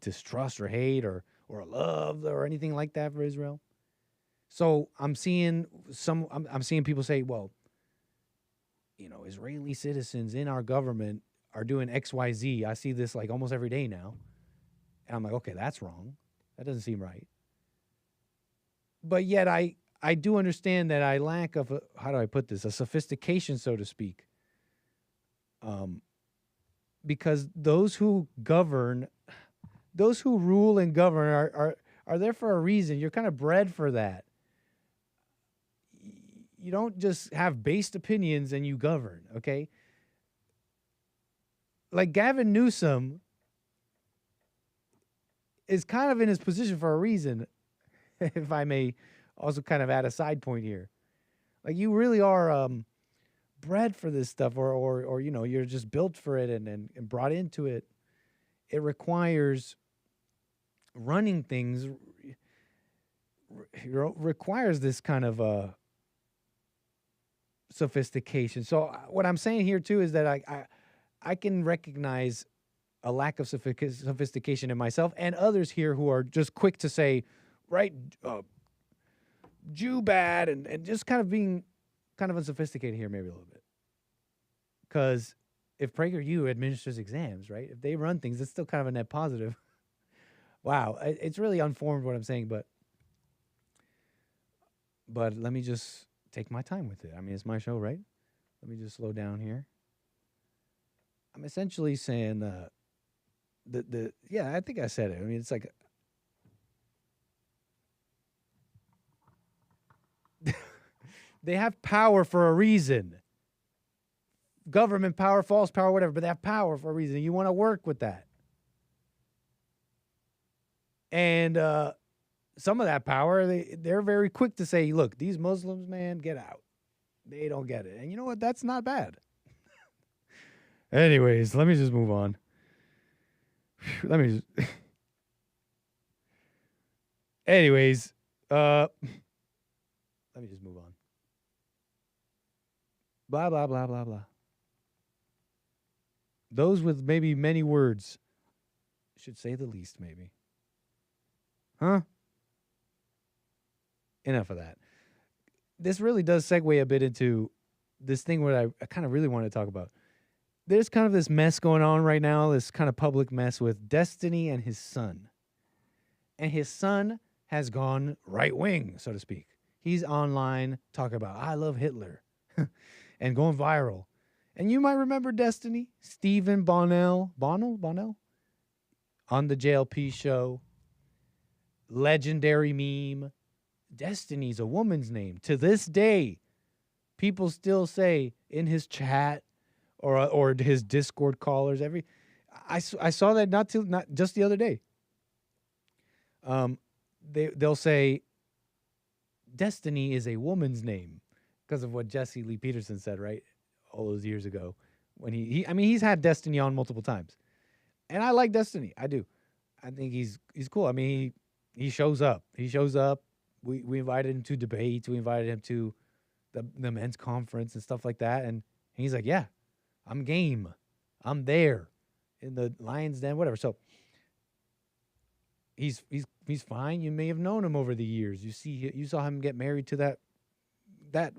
distrust or hate or a love or anything like that for Israel. So I'm seeing people say, well, Israeli citizens in our government are doing XYZ. I see this like almost every day now. And I'm like, okay, that's wrong. That doesn't seem right. But yet I do understand that I lack of, how do I put this, a sophistication, so to speak. Because those who rule and govern are there for a reason. You're kind of bred for that. You don't just have based opinions and you govern, okay? Like Gavin Newsom is kind of in his position for a reason, if I may also kind of add a side point here. Like you really are bred for this stuff or you're just built for it and brought into it. It requires running things, requires this kind of sophistication. So what I'm saying here too is that I can recognize a lack of sophistication in myself and others here who are just quick to say, right, Jew bad, and just kind of being kind of unsophisticated here maybe a little bit. Because if PragerU administers exams, right, if they run things, it's still kind of a net positive. Wow, it's really unformed what I'm saying, but let me just take my time with it. I mean, it's my show, right? Let me just slow down here. I'm essentially saying I think I said it. I mean, it's like they have power for a reason. Government power, false power, whatever, but they have power for a reason. You want to work with that. And some of that power, they're very quick to say, look, these Muslims, man, get out. They don't get it. And you know what? That's not bad. Anyways, let me just move on. Anyways, let me just move on. Blah, blah, blah, blah, blah. Those with maybe many words should say the least, maybe. Huh? Enough of that. This really does segue a bit into this thing where I kind of really want to talk about. There's kind of this mess going on right now, this kind of public mess with Destiny and his son. And his son has gone right wing, so to speak. He's online talking about, I love Hitler, and going viral. And you might remember Destiny, Stephen Bonnell, on the JLP show. Legendary meme. Destiny's a woman's name. To this day, people still say in his chat or his Discord callers, I saw that not just the other day. They'll say Destiny is a woman's name because of what Jesse Lee Peterson said, right? All those years ago when he's had Destiny on multiple times. And I like Destiny. I do. I think he's cool. I mean, he shows up. We invited him to debates. We invited him to the men's conference and stuff like that. And he's like, yeah, I'm game. I'm there in the Lion's Den, whatever. So he's fine. You may have known him over the years. You saw him get married to that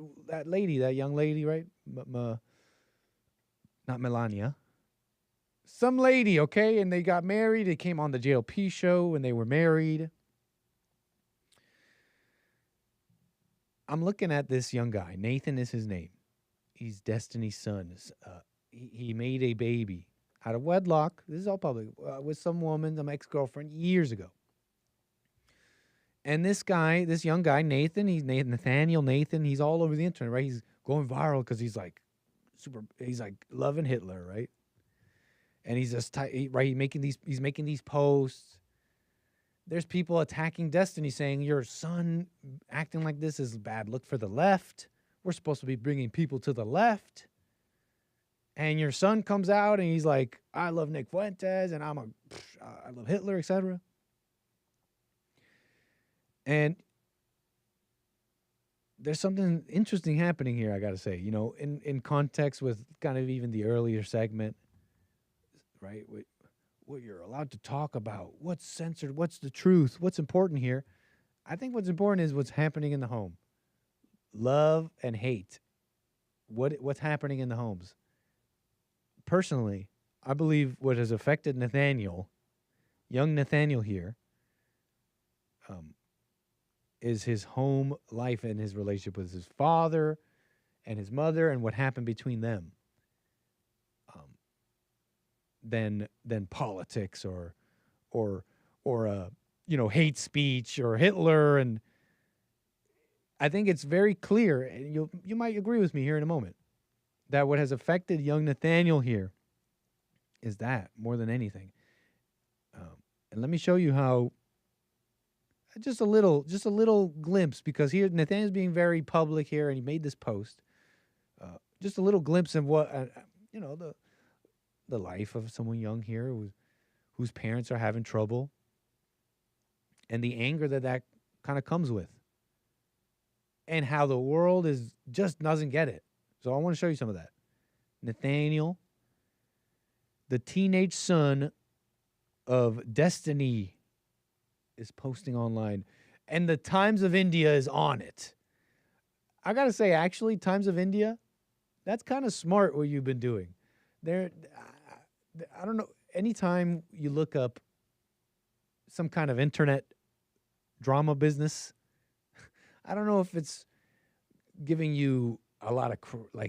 lady, that young lady, right? Not Melania. Some lady, okay? And they got married. They came on the JLP show and they were married. I'm looking at this young guy. Nathan is his name. He's Destiny's son. He made a baby out of wedlock. This is all public. With some woman, some ex-girlfriend, years ago. And this young guy, Nathan, Nathaniel Nathan, he's all over the internet, right? He's going viral because he's like loving Hitler, right? And he's just right. He's making these posts. There's people attacking Destiny, saying your son acting like this is a bad look for the left. We're supposed to be bringing people to the left. And your son comes out and he's like, I love Nick Fuentes and I love Hitler, etc. And there's something interesting happening here, I got to say, in context with kind of even the earlier segment, right? What you're allowed to talk about, what's censored, what's the truth, what's important here. I think what's important is what's happening in the home. Love and hate. What's happening in the homes. Personally, I believe what has affected Nathaniel, young Nathaniel here, is his home life and his relationship with his father and his mother and what happened between them, than politics or hate speech or Hitler. And I think it's very clear, and you might agree with me here in a moment, that what has affected young Nathaniel here is that more than anything. And let me show you how. Just a little glimpse, because here Nathaniel's being very public here, and he made this post. Just a little glimpse of what the life of someone young here whose parents are having trouble, and the anger that kind of comes with, and how the world just doesn't get it. So I want to show you some of that. Nathaniel, the teenage son of Destiny, is posting online, and the Times of India is on it. I gotta say, actually, Times of India, that's kind of smart what you've been doing. I don't know, anytime you look up some kind of internet drama business, I don't know if it's giving you a lot of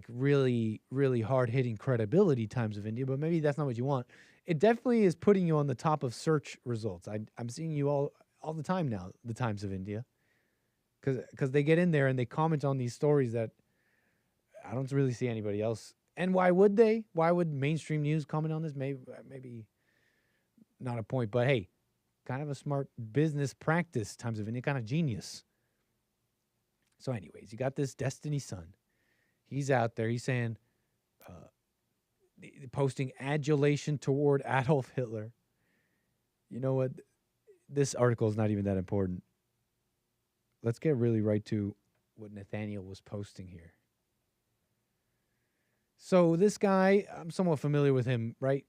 really, really hard-hitting credibility, Times of India, but maybe that's not what you want. It definitely is putting you on the top of search results. I'm seeing you all the time now, the Times of India, because they get in there and they comment on these stories that I don't really see anybody else. And why would they? Why would mainstream news comment on this? Maybe not a point, but hey, kind of a smart business practice, Times of India, kind of genius. So anyways, you got this Destiny son. He's out there. He's saying, posting adulation toward Adolf Hitler. You know what? This article is not even that important. Let's get really right to what Nathaniel was posting here. So this guy, I'm somewhat familiar with him, right?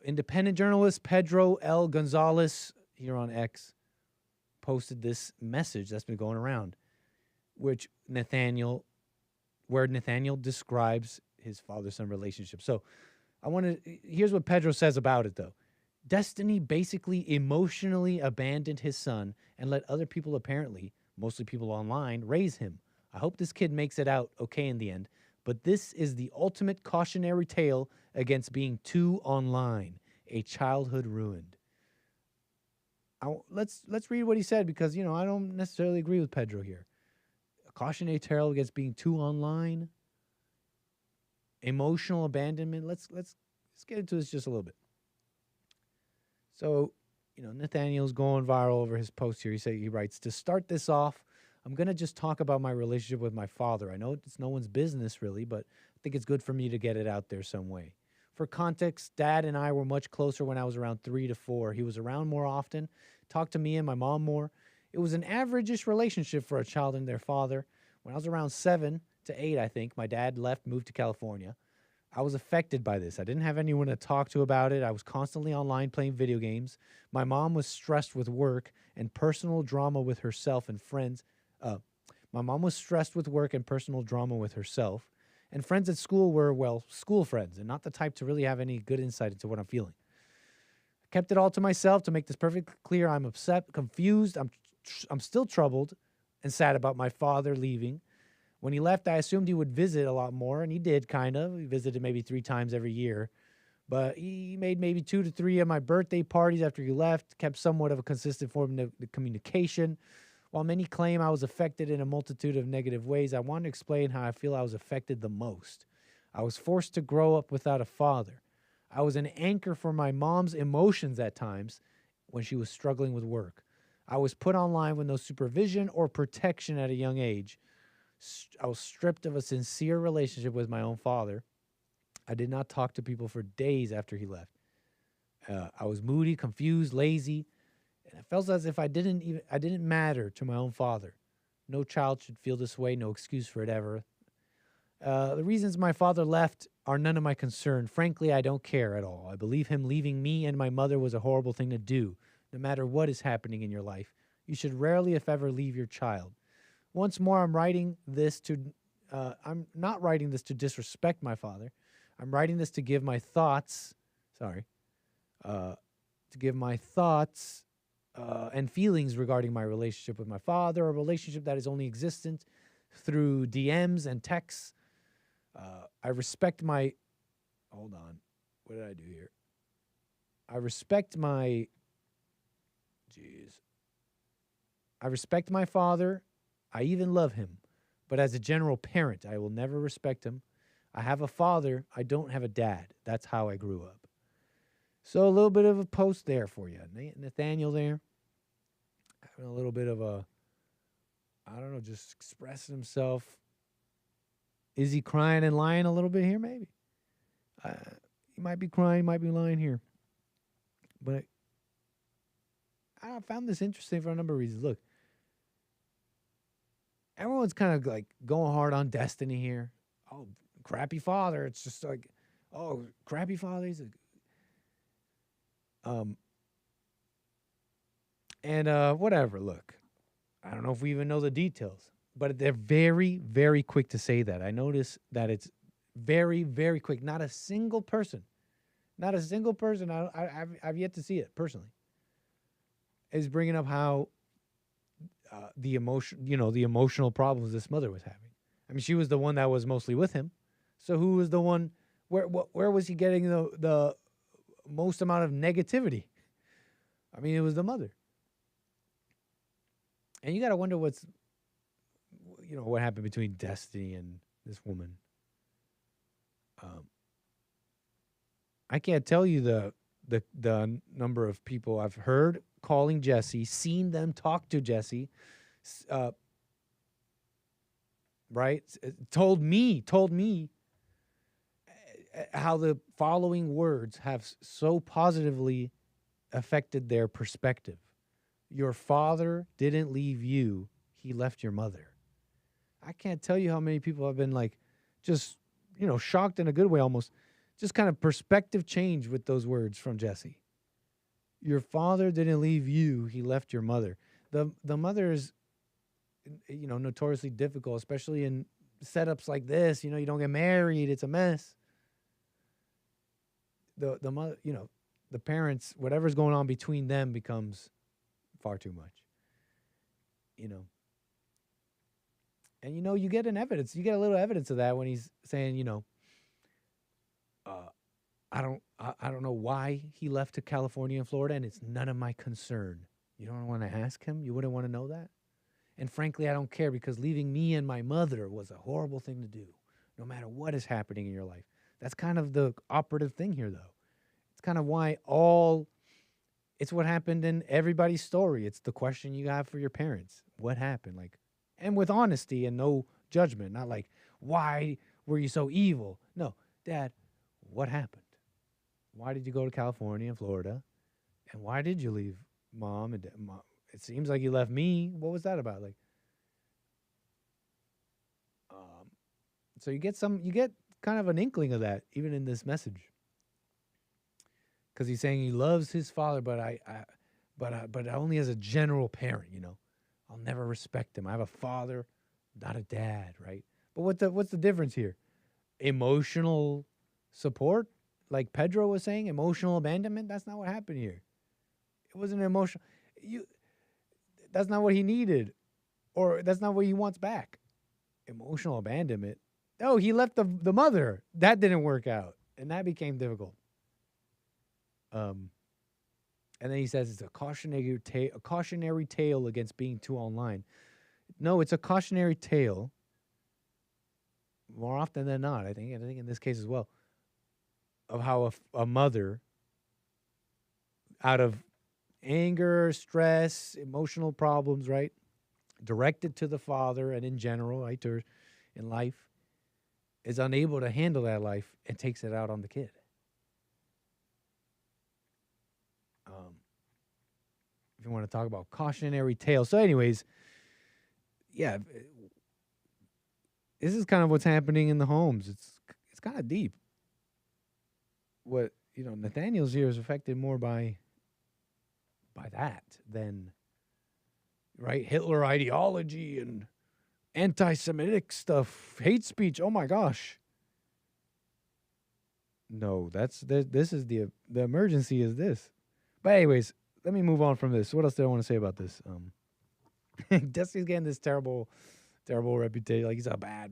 Independent journalist Pedro L. Gonzalez here on X posted this message that's been going around, where Nathaniel describes his father-son relationship. So here's what Pedro says about it, though. Destiny basically emotionally abandoned his son and let other people, apparently, mostly people online, raise him. I hope this kid makes it out okay in the end, but this is the ultimate cautionary tale against being too online, a childhood ruined. Let's read what he said, because, I don't necessarily agree with Pedro here. A cautionary tale against being too online, emotional abandonment. Let's get into this just a little bit. So, Nathaniel's going viral over his post here. He writes, to start this off, I'm going to just talk about my relationship with my father. I know it's no one's business, really, but I think it's good for me to get it out there some way. For context, Dad and I were much closer when I was around 3 to 4. He was around more often, talked to me and my mom more. It was an average-ish relationship for a child and their father. When I was around 7 to 8, I think, my dad moved to California. I was affected by this. I didn't have anyone to talk to about it. I was constantly online playing video games. My mom was stressed with work and personal drama with herself and friends. My mom was stressed with work and personal drama with herself. And friends at school were, school friends, and not the type to really have any good insight into what I'm feeling. I kept it all to myself. To make this perfectly clear, I'm upset, confused. I'm still troubled and sad about my father leaving. When he left, I assumed he would visit a lot more, and he did, kind of. He visited maybe 3 times every year. But he made maybe 2 to 3 of my birthday parties after he left, kept somewhat of a consistent form of communication. While many claim I was affected in a multitude of negative ways, I want to explain how I feel I was affected the most. I was forced to grow up without a father. I was an anchor for my mom's emotions at times when she was struggling with work. I was put online with no supervision or protection at a young age. I was stripped of a sincere relationship with my own father. I did not talk to people for days after he left. I was moody, confused, lazy, and it felt as if I didn't matter to my own father. No child should feel this way. No excuse for it ever. The reasons my father left are none of my concern. Frankly, I don't care at all. I believe him leaving me and my mother was a horrible thing to do. No matter what is happening in your life, you should rarely, if ever, leave your child. Once more, I'm not writing this to disrespect my father. I'm writing this to give my thoughts, and feelings regarding my relationship with my father, a relationship that is only existent through DMs and texts. I respect my, hold on, what did I do here? I respect my father. I even love him. But as a general parent, I will never respect him. I have a father. I don't have a dad. That's how I grew up. So a little bit of a post there for you. Nathaniel there. Having a little bit of a, just expressing himself. Is he crying and lying a little bit here? Maybe. He might be crying, might be lying here. But I found this interesting for a number of reasons. Look, everyone's kind of like going hard on Destiny here. Oh, crappy father. It's just like, oh, crappy father. He's whatever. Look, I don't know if we even know the details, but they're very, very quick to say that. I notice that it's very, very quick. Not a single person. I've yet to see it personally. Is bringing up how the emotional problems this mother was having. I mean, she was the one that was mostly with him. So who was the one? Where was he getting the most amount of negativity? I mean, it was the mother. And you got to wonder what happened between Destiny and this woman. I can't tell you the number of people I've heard calling Jesse, seen them talk to Jesse, right? Told me how the following words have so positively affected their perspective. Your father didn't leave you, he left your mother. I can't tell you how many people have been like, just, shocked in a good way almost, just kind of perspective change with those words from Jesse. Your father didn't leave you, he left your mother. The mother is, notoriously difficult, especially in setups like this. You don't get married, it's a mess. The mother, the parents, whatever's going on between them becomes far too much. And you get a little evidence of that when he's saying, I don't know why he left to California and Florida, and it's none of my concern. You don't want to ask him? You wouldn't want to know that? And frankly, I don't care, because leaving me and my mother was a horrible thing to do, no matter what is happening in your life. That's kind of the operative thing here, though. It's kind of why it's what happened in everybody's story. It's the question you have for your parents. What happened? And with honesty and no judgment, not like, why were you so evil? No, Dad, what happened? Why did you go to California and Florida? And why did you leave Mom and Dad? It seems like you left me. What was that about? So you get kind of an inkling of that even in this message, because he's saying he loves his father, but only as a general parent. I'll never respect him. I have a father, not a dad, right? But what's the difference here? Emotional support, like Pedro was saying, emotional abandonment. That's not what happened here. It wasn't emotional. That's not what he needed, or that's not what he wants back. Emotional abandonment. Oh, he left the mother. That didn't work out, and that became difficult. And then he says it's a cautionary tale against being too online. No, it's a cautionary tale. More often than not, I think in this case as well, of how a mother, out of anger, stress, emotional problems, right, directed to the father and in general, right, in life, is unable to handle that life and takes it out on the kid. If you want to talk about cautionary tale. So anyways, yeah, this is kind of what's happening in the homes. It's kind of deep. What, Nathaniel's here is affected more by that than, right, Hitler ideology and anti-Semitic stuff, hate speech. Oh my gosh. No, this is the emergency is this. But anyways, let me move on from this. What else did I want to say about this? Destiny's getting this terrible reputation. Like he's a bad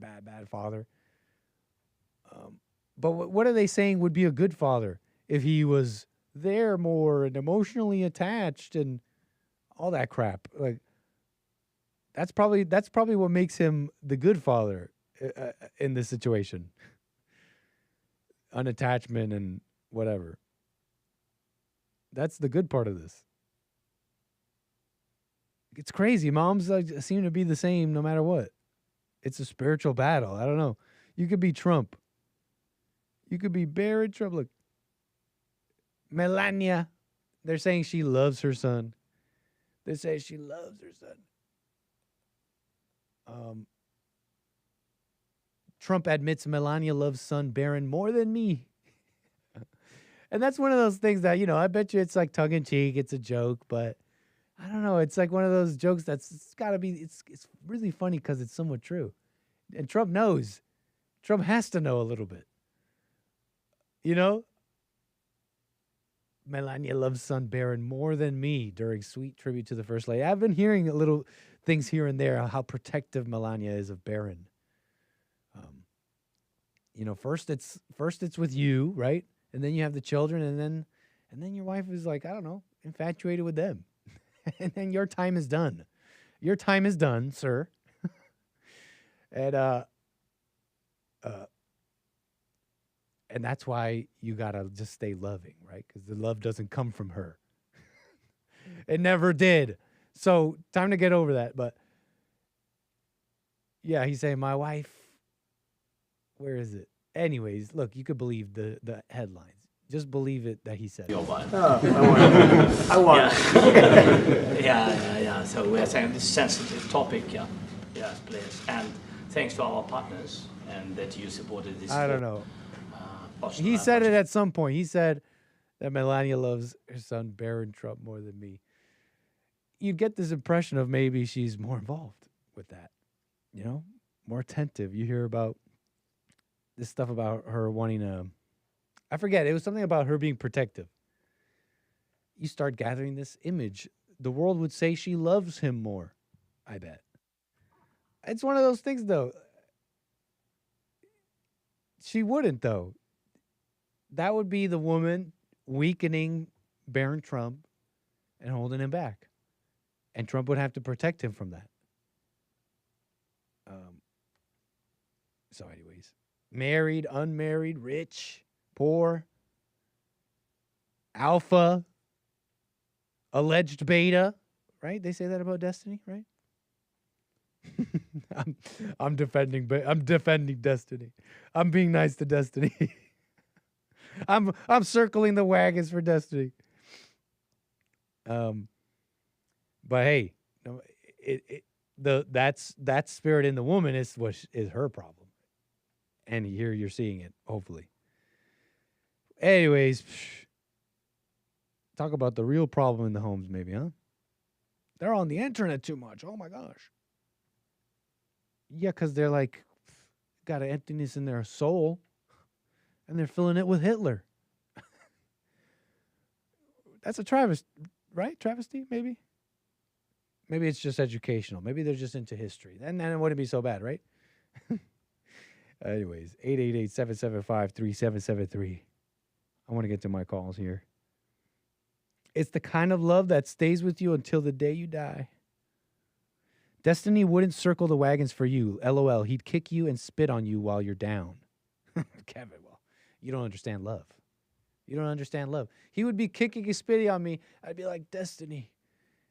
father. But what are they saying would be a good father if he was there more and emotionally attached and all that crap? Like that's probably what makes him the good father in this situation. Unattachment and whatever. That's the good part of this. It's crazy. Moms seem to be the same no matter what. It's a spiritual battle. I don't know. You could be Trump. You could be Barrett Trump. Look, Melania. They're saying she loves her son. They say she loves her son. Trump admits Melania loves son Barron more than me. And that's one of those things that, I bet you it's like tongue in cheek. It's a joke, but I don't know. It's like one of those jokes it's got to be, it's really funny because it's somewhat true. And Trump knows. Trump has to know a little bit. Melania loves son Barron more than me during sweet tribute to the First Lady. I've been hearing little things here and there how protective Melania is of Barron. First it's with you, right? And then you have the children, and then your wife is like, I don't know, infatuated with them. And then your time is done. Your time is done, sir. And that's why you gotta just stay loving, right? Because the love doesn't come from her. It never did. So time to get over that. But yeah, he's saying my wife. Where is it? Anyways, look, you could believe the headlines. Just believe it that he said. Your wife. I want. Yeah. So we're saying this sensitive topic. Yeah. Yes, please. And thanks to our partners and that you supported this. I don't know. He said it at some point. He said that Melania loves her son Barron Trump more than me. You'd get this impression of maybe she's more involved with that. More attentive. You hear about this stuff about her wanting to, I forget, it was something about her being protective. You start gathering this image. The world would say she loves him more, I bet. It's one of those things, though. She wouldn't, though. That would be the woman weakening Barron Trump and holding him back. And Trump would have to protect him from that. So anyways, married, unmarried, rich, poor, alpha, alleged beta, right? They say that about Destiny, right? I'm defending Destiny. I'm being nice to Destiny. I'm circling the wagons for Destiny. But hey, that spirit in the woman is what is her problem. And here you're seeing it, hopefully. Anyways, talk about the real problem in the homes, maybe, huh? They're on the internet too much. Oh my gosh. Yeah, because they're like, got an emptiness in their soul, and they're filling it with Hitler. That's a travesty, right? Travesty, maybe? Maybe it's just educational. Maybe they're just into history. And then it wouldn't be so bad, right? Anyways, 888-775-3773. I want to get to my calls here. It's the kind of love that stays with you until the day you die. Destiny wouldn't circle the wagons for you. LOL. He'd kick you and spit on you while you're down. Kevin, well, you don't understand love. You don't understand love. He would be kicking and spitting on me. I'd be like, Destiny,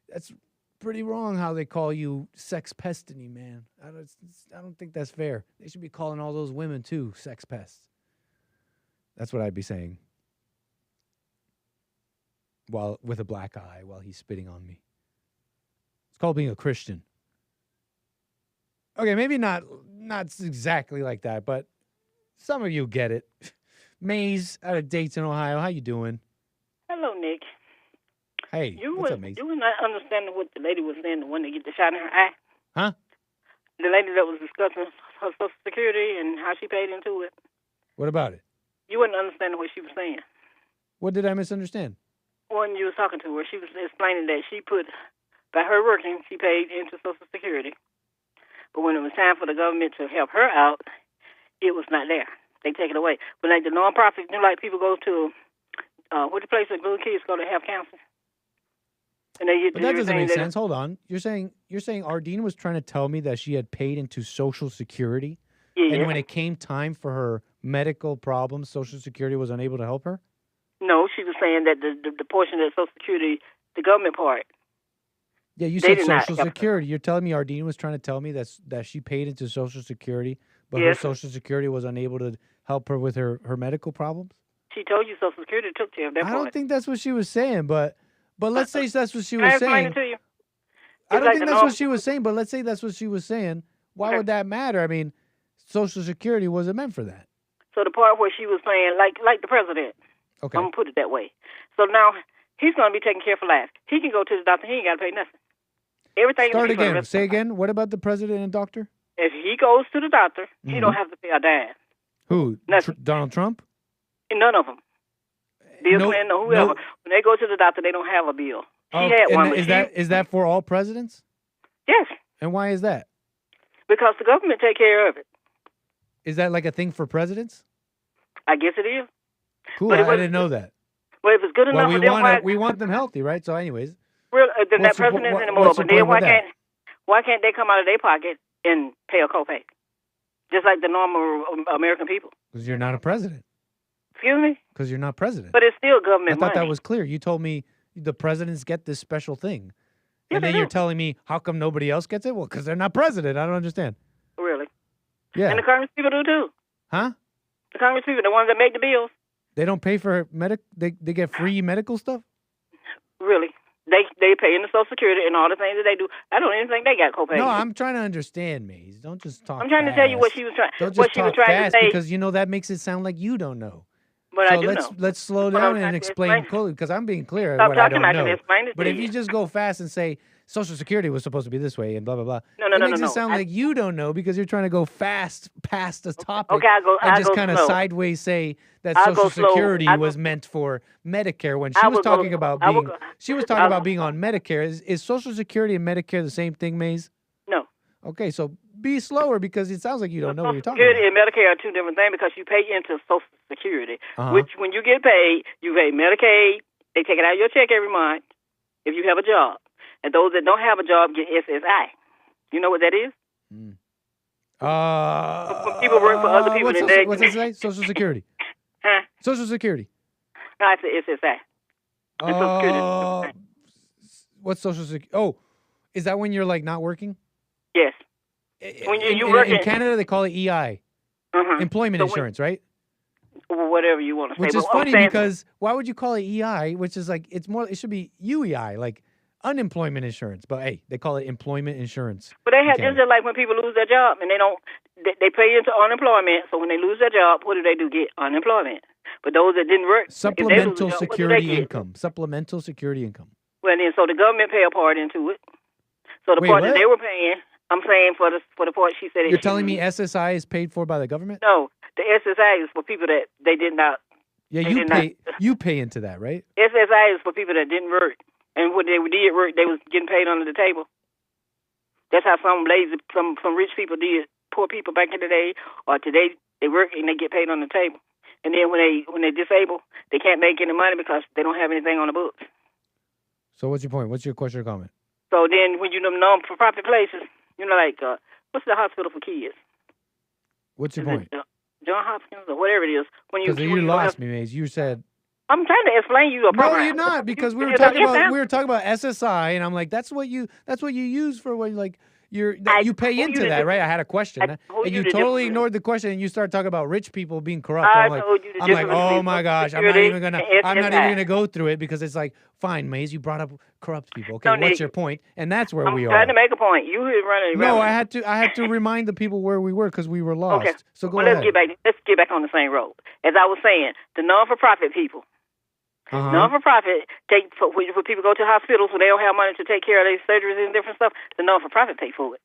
that's pretty wrong how they call you sex pestiny, man. I don't think that's fair. They should be calling all those women, too, sex pests. That's what I'd be saying. While with a black eye while he's spitting on me. It's called being a Christian. Okay, maybe not exactly like that, but some of you get it. Maze out of Dayton, Ohio. How you doing? Hello, Nick. Hey, what's up, Maze? You were not understanding what the lady was saying, the one that get the shot in her eye. Huh? The lady that was discussing her Social Security and how she paid into it. What about it? You weren't understanding what she was saying. What did I misunderstand? When you was talking to her, she was explaining that she put, by her working, she paid into Social Security. But when it was time for the government to help her out, it was not there. They take it away. But like the nonprofits, like people go to, what's the place that little kids go to have counseling? And they get but that doesn't make sense. Hold on. You're saying Ardeen was trying to tell me that she had paid into Social Security, and when it came time for her medical problems, Social Security was unable to help her? No, she was saying that the portion of Social Security, the government part. Yeah, you said Social Security. You're telling me Ardeen was trying to tell me that she paid into Social Security, but her Social Security was unable to help her with her medical problems? She told you Social Security took care of that part. I don't think that's what she was saying, but let's say that's what she was I saying. explain it to you. I don't think that's what she was saying, but let's say that's what she was saying. Why would that matter? I mean, Social Security wasn't meant for that. So the part where she was saying, like the president. Okay. I'm going to put it that way. So now he's going to be taken care of for life. He can go to the doctor. He ain't got to pay nothing. Everything. Start again. Say again. What about the president and doctor? If he goes to the doctor, he don't have to pay a dime. Who? Donald Trump? None of them. Bill Clinton or whoever. When they go to the doctor, they don't have a bill. He had one. Is that for all presidents? Yes. And why is that? Because the government take care of it. Is that like a thing for presidents? I guess it is. Cool. I didn't know that. Well, if it's good enough for them, we want them healthy, right? So, anyways. Well, then that president anymore. But then why can't they come out of their pocket and pay a copay, just like the normal American people? Because you're not a president. Excuse me? Because you're not president. But it's still government money. I thought that money. was clear. You told me the presidents get this special thing. Yeah, and then you're telling me, how come nobody else gets it? Well, because they're not president. I don't understand. Really? Yeah. And the Congress people do too. Huh? The Congress people, the ones that make the bills. They don't pay for they get free medical stuff? Really? They pay in the Social Security and all the things that they do. I don't even think they got copays. No, I'm trying to understand, Maze. Don't just talk I'm trying fast. to tell you what she was trying. Don't just what she talk was trying fast to say. because that makes it sound like you don't know. But so I do know. Let's slow But down I'm and explain fully because I'm being clear Stop what I talking, don't I can know. explain it But to if you. you just go fast and say Social Security was supposed to be this way and blah blah blah, No, it makes it sound like you don't know because you're trying to go fast past the topic. Okay, and just kind of slow. sideways say that I'll Social go slow. Security was meant for Medicare when she was talking about being about being on Medicare. Is Social Security and Medicare the same thing, Maze? No. Okay, so be slower because it sounds like you don't know what you're talking Security about. and Medicare are two different things because you pay into Social Security, Uh-huh. which when you get paid, you pay Medicaid. They take it out of your check every month if you have a job. And those that don't have a job get SSI. You know what that is? When people work for other people. What's it say? Social Security. Huh? Social Security. No, it's the SSI. And Social Security. What's Social Security? Oh, is that when you're like not working? Yes. When you work in Canada, they call it EI. Employment So insurance, right? Whatever you want to say. Which is But I'm funny saying- because why would you call it EI, which is like, it should be UEI, like unemployment insurance. But hey, they call it employment insurance. But they have just like when people lose their job and they pay into unemployment. So when they lose their job, what do? Get unemployment. But those that didn't work, Supplemental security income. Supplemental security income. Well, then, so the government pay a part into it. So the Wait, part that what? they were paying, I'm saying for the part she said. You're telling me SSI is paid for by the government? No, the SSI is for people that they did not. Yeah, they you pay into that, right? SSI is for people that didn't work, and when they did work, they was getting paid under the table. That's how some lazy, some rich people did. Poor people back in the day, or today, they work and they get paid on the table. And then when they disabled, they can't make any money because they don't have anything on the books. So what's your point? What's your question or comment? So then when you know non-for-profit places, like, what's the hospital for kids? What's your point? John Hopkins or whatever it is. Because you lost me, Maze. You said... I'm trying to explain you a program. No, you're not, because we were talking about SSI, and I'm like, that's what you use for when you pay into that, right? I had a question, and you totally ignored the question, and you started talking about rich people being corrupt. I'm like, oh my gosh, I'm not even gonna go through it because it's like, fine, Maze, you brought up corrupt people. Okay, what's your point? And that's where we are. I'm trying to make a point. You running around. No, I had to remind the people where we were because we were lost. Okay. So go ahead. Let's get back on the same road. As I was saying, the non-for-profit people. Non-for-profit, when people go to hospitals when they don't have money to take care of their surgeries and different stuff, the non-for-profit pay for it.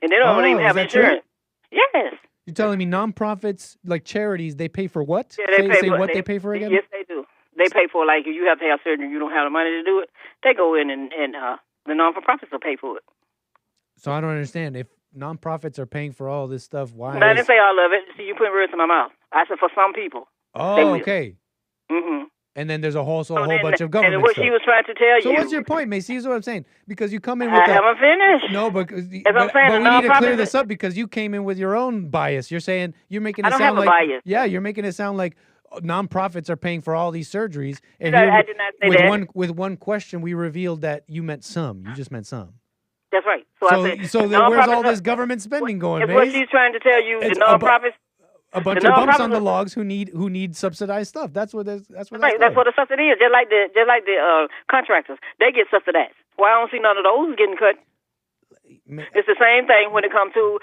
And they don't even have insurance. True? Yes. You're telling me non-profits, like charities, they pay for what? Yeah, they pay what they pay for again? Yes, they do. They pay for, like, if you have to have surgery and you don't have the money to do it, they go in and the non-for-profits will pay for it. So I don't understand. If non-profits are paying for all this stuff, why? I didn't say all of it. See, you putting words in my mouth. I said for some people. Oh, okay. Mm-hmm. And then there's a whole bunch of government and what stuff. she was trying to tell you. So what's your point, Macy? This is what I'm saying. Because you come in with I haven't finished. No, but we need to clear this up because you came in with your own bias. You're saying you're making it I don't sound have like a bias. Yeah, you're making it sound like nonprofits are paying for all these surgeries. And I did not say that. With one question, we revealed that you meant some. You just meant some. That's right. So then where's all this government spending going, It's Mace? what she's trying to tell you. The nonprofits. A bunch of bumps on the logs who need subsidized stuff. That's what right. That's what a subsidy is. Just like the contractors, they get subsidized. Why I don't see none of those getting cut? It's the same thing when it comes to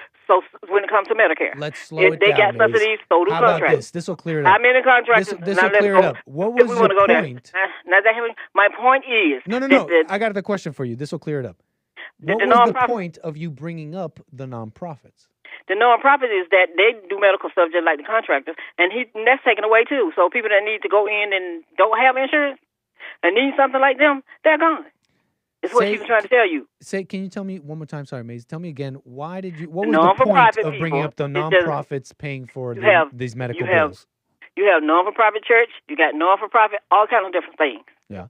Medicare. Let's slow it down. They got subsidies, so do How contractors. about this? This will clear it up. How many contractors? This will clear it up. What was your point? My point is. No. I got the question for you. This will clear it up. What was the point of you bringing up the nonprofits? The nonprofit is that they do medical stuff just like the contractors, and that's taken away too. So people that need to go in and don't have insurance and need something like them, they're gone. It's what she was trying to tell you. Can you tell me one more time? Sorry, Maze. Tell me again. What was the point of bringing up the nonprofits paying for these medical bills? You have non-for-profit church. You got non-for-profit, all kinds of different things. Yeah.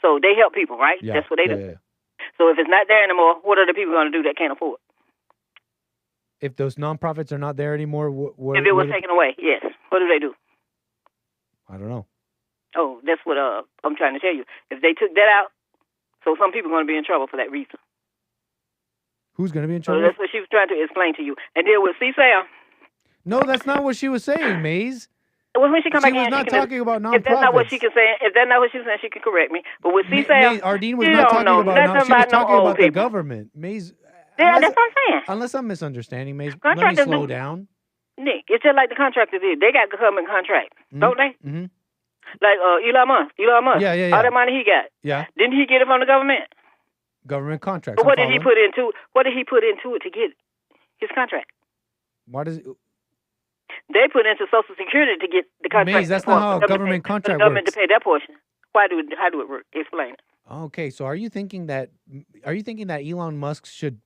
So they help people, right? Yeah. That's what they do. Yeah. So if it's not there anymore, what are the people going to do that can't afford? If those nonprofits are not there anymore, if it was taken away, yes. What do? I don't know. Oh, that's what I'm trying to tell you. If they took that out, so some people are going to be in trouble for that reason. Who's going to be in trouble? So that's what she was trying to explain to you. And then with CSAM. No, that's not what she was saying, Maze. Well, when she come back in, was not talking about nonprofits. If that's not what she can say, if that's not what she was saying, she can correct me. But with CSAM, Ardeen was not talking about. She was talking about the government, Maze. Yeah, that's what I'm saying. Unless I'm misunderstanding, Maze. Let me slow down. Nick, it's just like the contractors did. They got government contracts, don't they? Mm-hmm. Like Elon Musk. Yeah. All that money he got. Yeah. Didn't he get it from the government? Government contracts. But what did he put into it to get his contract? Why does it? They put into Social Security to get the contract. Maze, that's not how a government contract works. The government to pay that portion. How do it work? Explain it. Okay, so are you thinking that Elon Musk should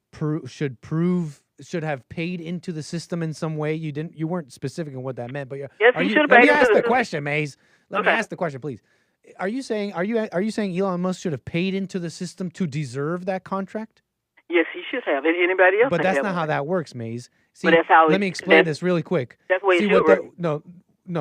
have paid into the system in some way? You weren't specific in what that meant, but yes, he should have paid. Let me ask the question, Maze. Let me ask the question, please. Are you saying Elon Musk should have paid into the system to deserve that contract? Yes, he should have. Anybody else? But that's not how that works, Maze. See, but that's how let me explain this really quick. That's the way it should work. No.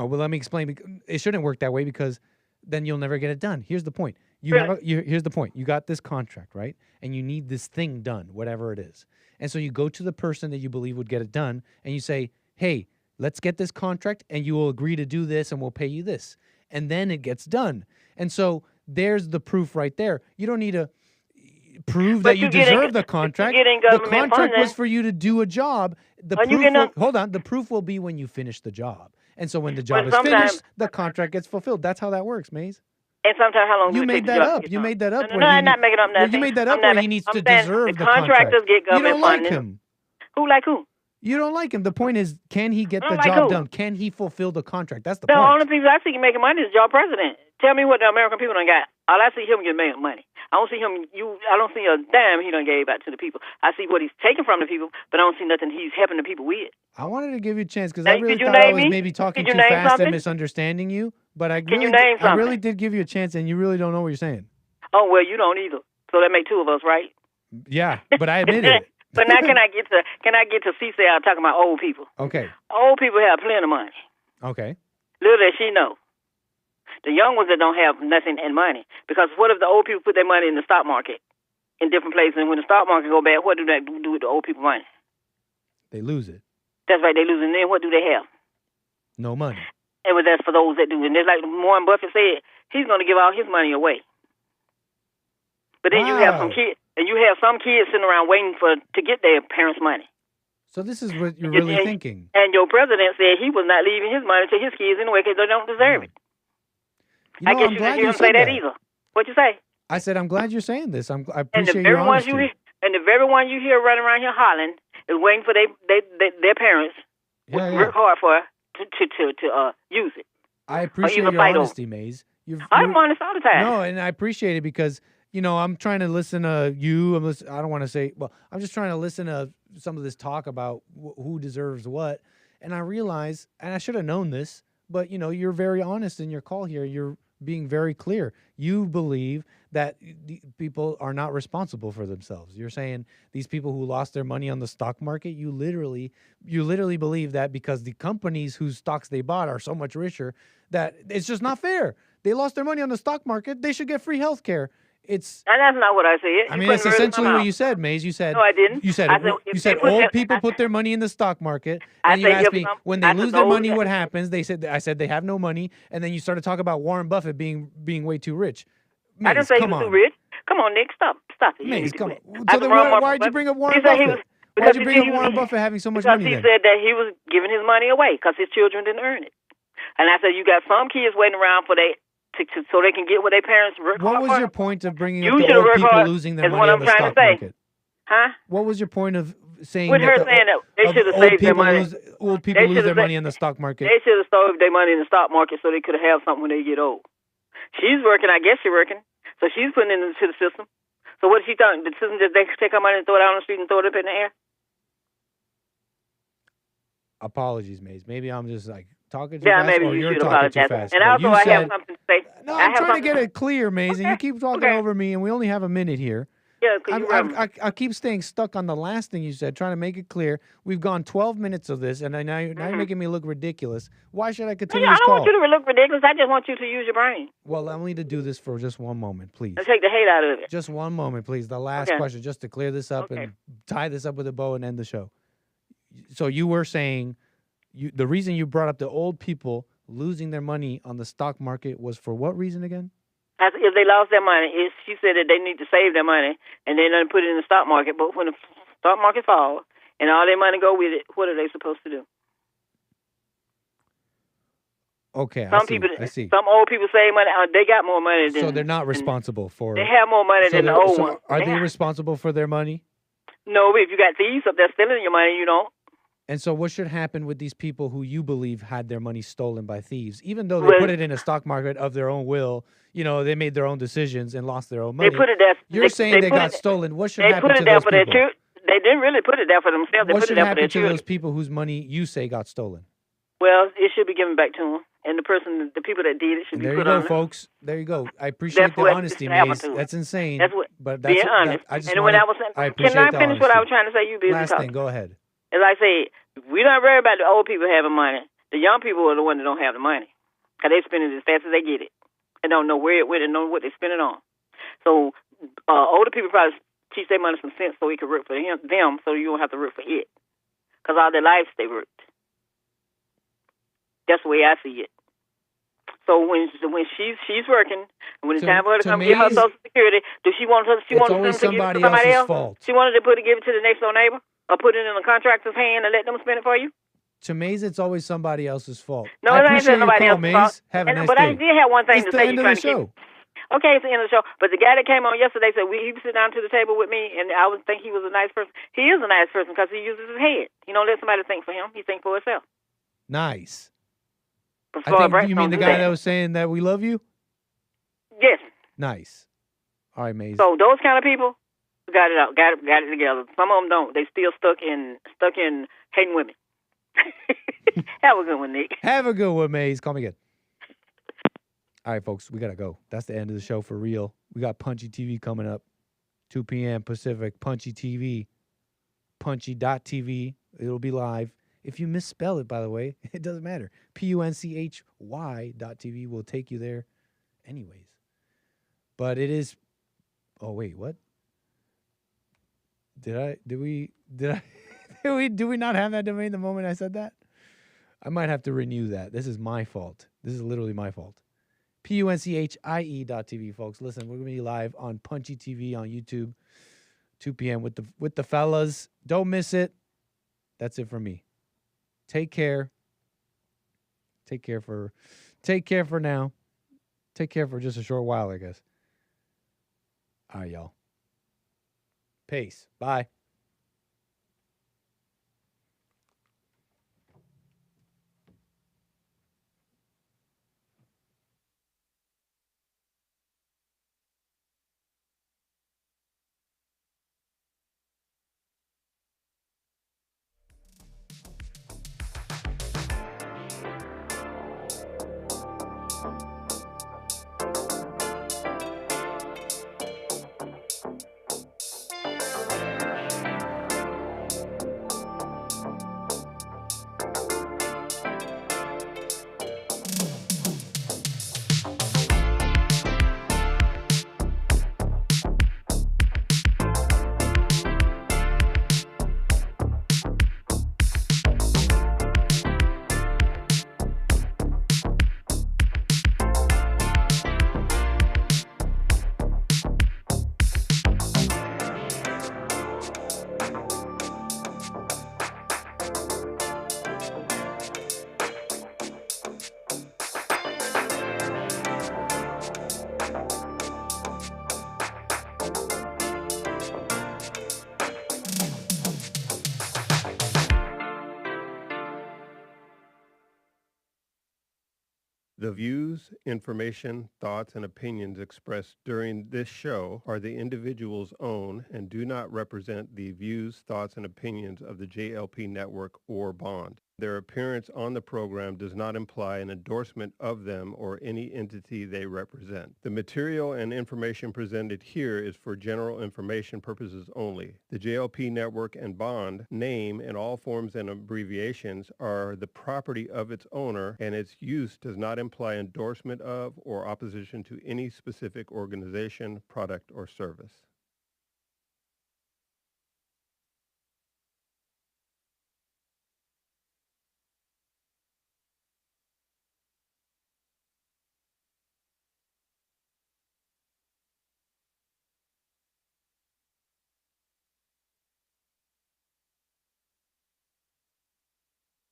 Well, let me explain. It shouldn't work that way because then you'll never get it done. Here's the point. Here's the point. You got this contract, right? And you need this thing done, whatever it is. And so you go to the person that you believe would get it done, and you say, hey, let's get this contract, and you will agree to do this, and we'll pay you this. And then it gets done. And so there's the proof right there. You don't need to prove that you deserve the contract. The contract was for you to do a job. Hold on. The proof will be when you finish the job. And so when the job is finished, the contract gets fulfilled. That's how that works, Maze. And sometimes how long you made that up? You made that up. No, I'm not making up nothing. You made that up where he needs to deserve the contract. Contractors get government funding. You don't like him. Who like who? You don't like him. The point is, can he get the job done? Can he fulfill the contract? That's the point. The only people I see making money is your president. Tell me what the American people done got. All I see him get making money. I don't see him. I don't see a dime he done gave out to the people. I see what he's taking from the people, but I don't see nothing he's helping the people with. I wanted to give you a chance because I really thought I was maybe talking too fast and misunderstanding you. But I really did give you a chance, and you really don't know what you're saying. Oh, well, you don't either. So that make two of us, right? Yeah, but I admit it. But now can I get to C-Cell talking about old people? Okay. Old people have plenty of money. Okay. Little does she know. The young ones that don't have nothing and money. Because what if the old people put their money in the stock market in different places, and when the stock market go bad, what do they do with the old people money? They lose it. That's right, they lose it. And then what do they have? No money. And that's for those that do. And it's like Warren Buffett said, he's going to give all his money away. But then you have some kids, and you have some kids sitting around waiting to get their parents' money. So this is what you're really thinking. And your president said he was not leaving his money to his kids anyway because they don't deserve it. You know, I guess I'm you glad didn't hear you him said say that that either. What'd you say? I said I'm glad you're saying this. I And appreciate your honesty. the very one you hear running around here hollering is waiting for their parents work hard for to use it. I appreciate your honesty, Maze. I'm honest all the time. No, and I appreciate it because, you know, I'm trying to listen to you. I don't want to say, well, I'm just trying to listen to some of this talk about who deserves what. And I realize, and I should have known this, but, you know, you're very honest in your call here. You're being very clear. You believe that people are not responsible for themselves. You're saying these people who lost their money on the stock market, you literally believe that because the companies whose stocks they bought are so much richer that it's just not fair. They lost their money on the stock market. They should get free health care. And that's not what I said. I mean, that's essentially what you said, Maze. You said, no, I didn't. You said old people put their money in the stock market, and you asked me when they lose their money, what happens? I said they have no money, and then you started talking about Warren Buffett being way too rich. Maze, I didn't say he was too rich. Come on, Nick, stop it. Maze, come on. So then why did you bring up Warren Buffett? Why did you bring up Warren Buffett having so much money? Because he said that he was giving his money away because his children didn't earn it, and I said you got some kids waiting around for so they can get what their parents work What hard was for. your point of bringing up the old people losing their money on the stock market? Huh? What was your point of saying With her that saying that they should have saved their money. Old people lose their money in the stock market. They should have saved their money in the stock market so they could have something when they get old. She's working. I guess she's working. So she's putting it into the system. So what is she thinking? The system just they take her money and throw it out on the street and throw it up in the air? Apologies, Maze. Maybe I'm just like talking too fast, maybe or you you're should talking apologize. too fast. And also, I have something to say. No, I'm trying to get it clear, Maze, and you keep talking over me, and we only have a minute here. Yeah, I keep staying stuck on the last thing you said, trying to make it clear. We've gone 12 minutes of this, and now you're making me look ridiculous. Why should I continue this call? I don't want you to look ridiculous. I just want you to use your brain. Well, I need to do this for just one moment, please. And take the hate out of it. Just one moment, please. The last question, just to clear this up and tie this up with a bow and end the show. So you were saying the reason you brought up the old people losing their money on the stock market was for what reason again? If they lost their money, she said that they need to save their money and then put it in the stock market. But when the stock market falls and all their money go with it, what are they supposed to do? Okay, I see. Some old people save money. They got more money than. So they're not responsible for. They have more money than the old ones. Are they responsible for their money? No, if you got thieves up there stealing your money, you don't. And so what should happen with these people who you believe had their money stolen by thieves, even though they put it in a stock market of their own will? You know, they made their own decisions and lost their own money. They put it there. You're saying they got stolen. What should happen to those people? They didn't really put it there for themselves. They what put should it there for happen their to children. those people whose money you say got stolen? Well, it should be given back to them. And the people that did it should be put on. There you go, folks. There you go. I appreciate the honesty, Maze. That's insane. That's what. But being honest. I just and when I was, appreciate can I the finish honesty. what I was trying to say? You busy Last talking. thing, go ahead. As I say, we don't worry about the old people having money. The young people are the ones that don't have the money because they spend it as fast as they get it and don't know where it went and know what they spend it on. So older people probably teach their money some sense so it can work for them, so you don't have to work for it because all their lives they worked. That's the way I see it. So when she's working, and when it's time for her to come get her Social Security, does she want her? She wants them to give it to somebody else. Fault. She wanted to give it to the next door neighbor, or put it in a contractor's hand and let them spend it for you. To Maze, it's always somebody else's fault. No, it ain't somebody else's fault. Have a nice but day. I did have one thing to say. It's the end of the show. Okay, it's the end of the show. But the guy that came on yesterday said he would sit down to the table with me, and I would think he was a nice person. He is a nice person because he uses his head. He don't let somebody think for him. He thinks for himself. Nice. You mean the guy that was saying that we love you? Yes. Nice. All right, Maze. So those kind of people got it out, got it together. Some of them don't. They still stuck in hating women. Have a good one, Nick. Have a good one, Maze. Call me again. All right, folks, we got to go. That's the end of the show for real. We got Punchy TV coming up, 2 p.m. Pacific. Punchy TV, punchy.tv. It'll be live. If you misspell it, by the way, it doesn't matter. punchy.tv will take you there anyways. But it is, oh, wait, what? Did we not have that domain the moment I said that? I might have to renew that. This is my fault. This is literally my fault. punchie.tv, folks. Listen, we're gonna be live on Punchy TV on YouTube, 2 p.m. with the fellas. Don't miss it. That's it for me. Take care. Take care for now. Take care for just a short while, I guess. All right, y'all. Peace. Bye. The views, information, thoughts, and opinions expressed during this show are the individual's own and do not represent the views, thoughts, and opinions of the JLP Network or Bond. Their appearance on the program does not imply an endorsement of them or any entity they represent. The material and information presented here is for general information purposes only. The JLP Network and Bond name and all forms and abbreviations are the property of its owner, and its use does not imply endorsement of or opposition to any specific organization, product, or service.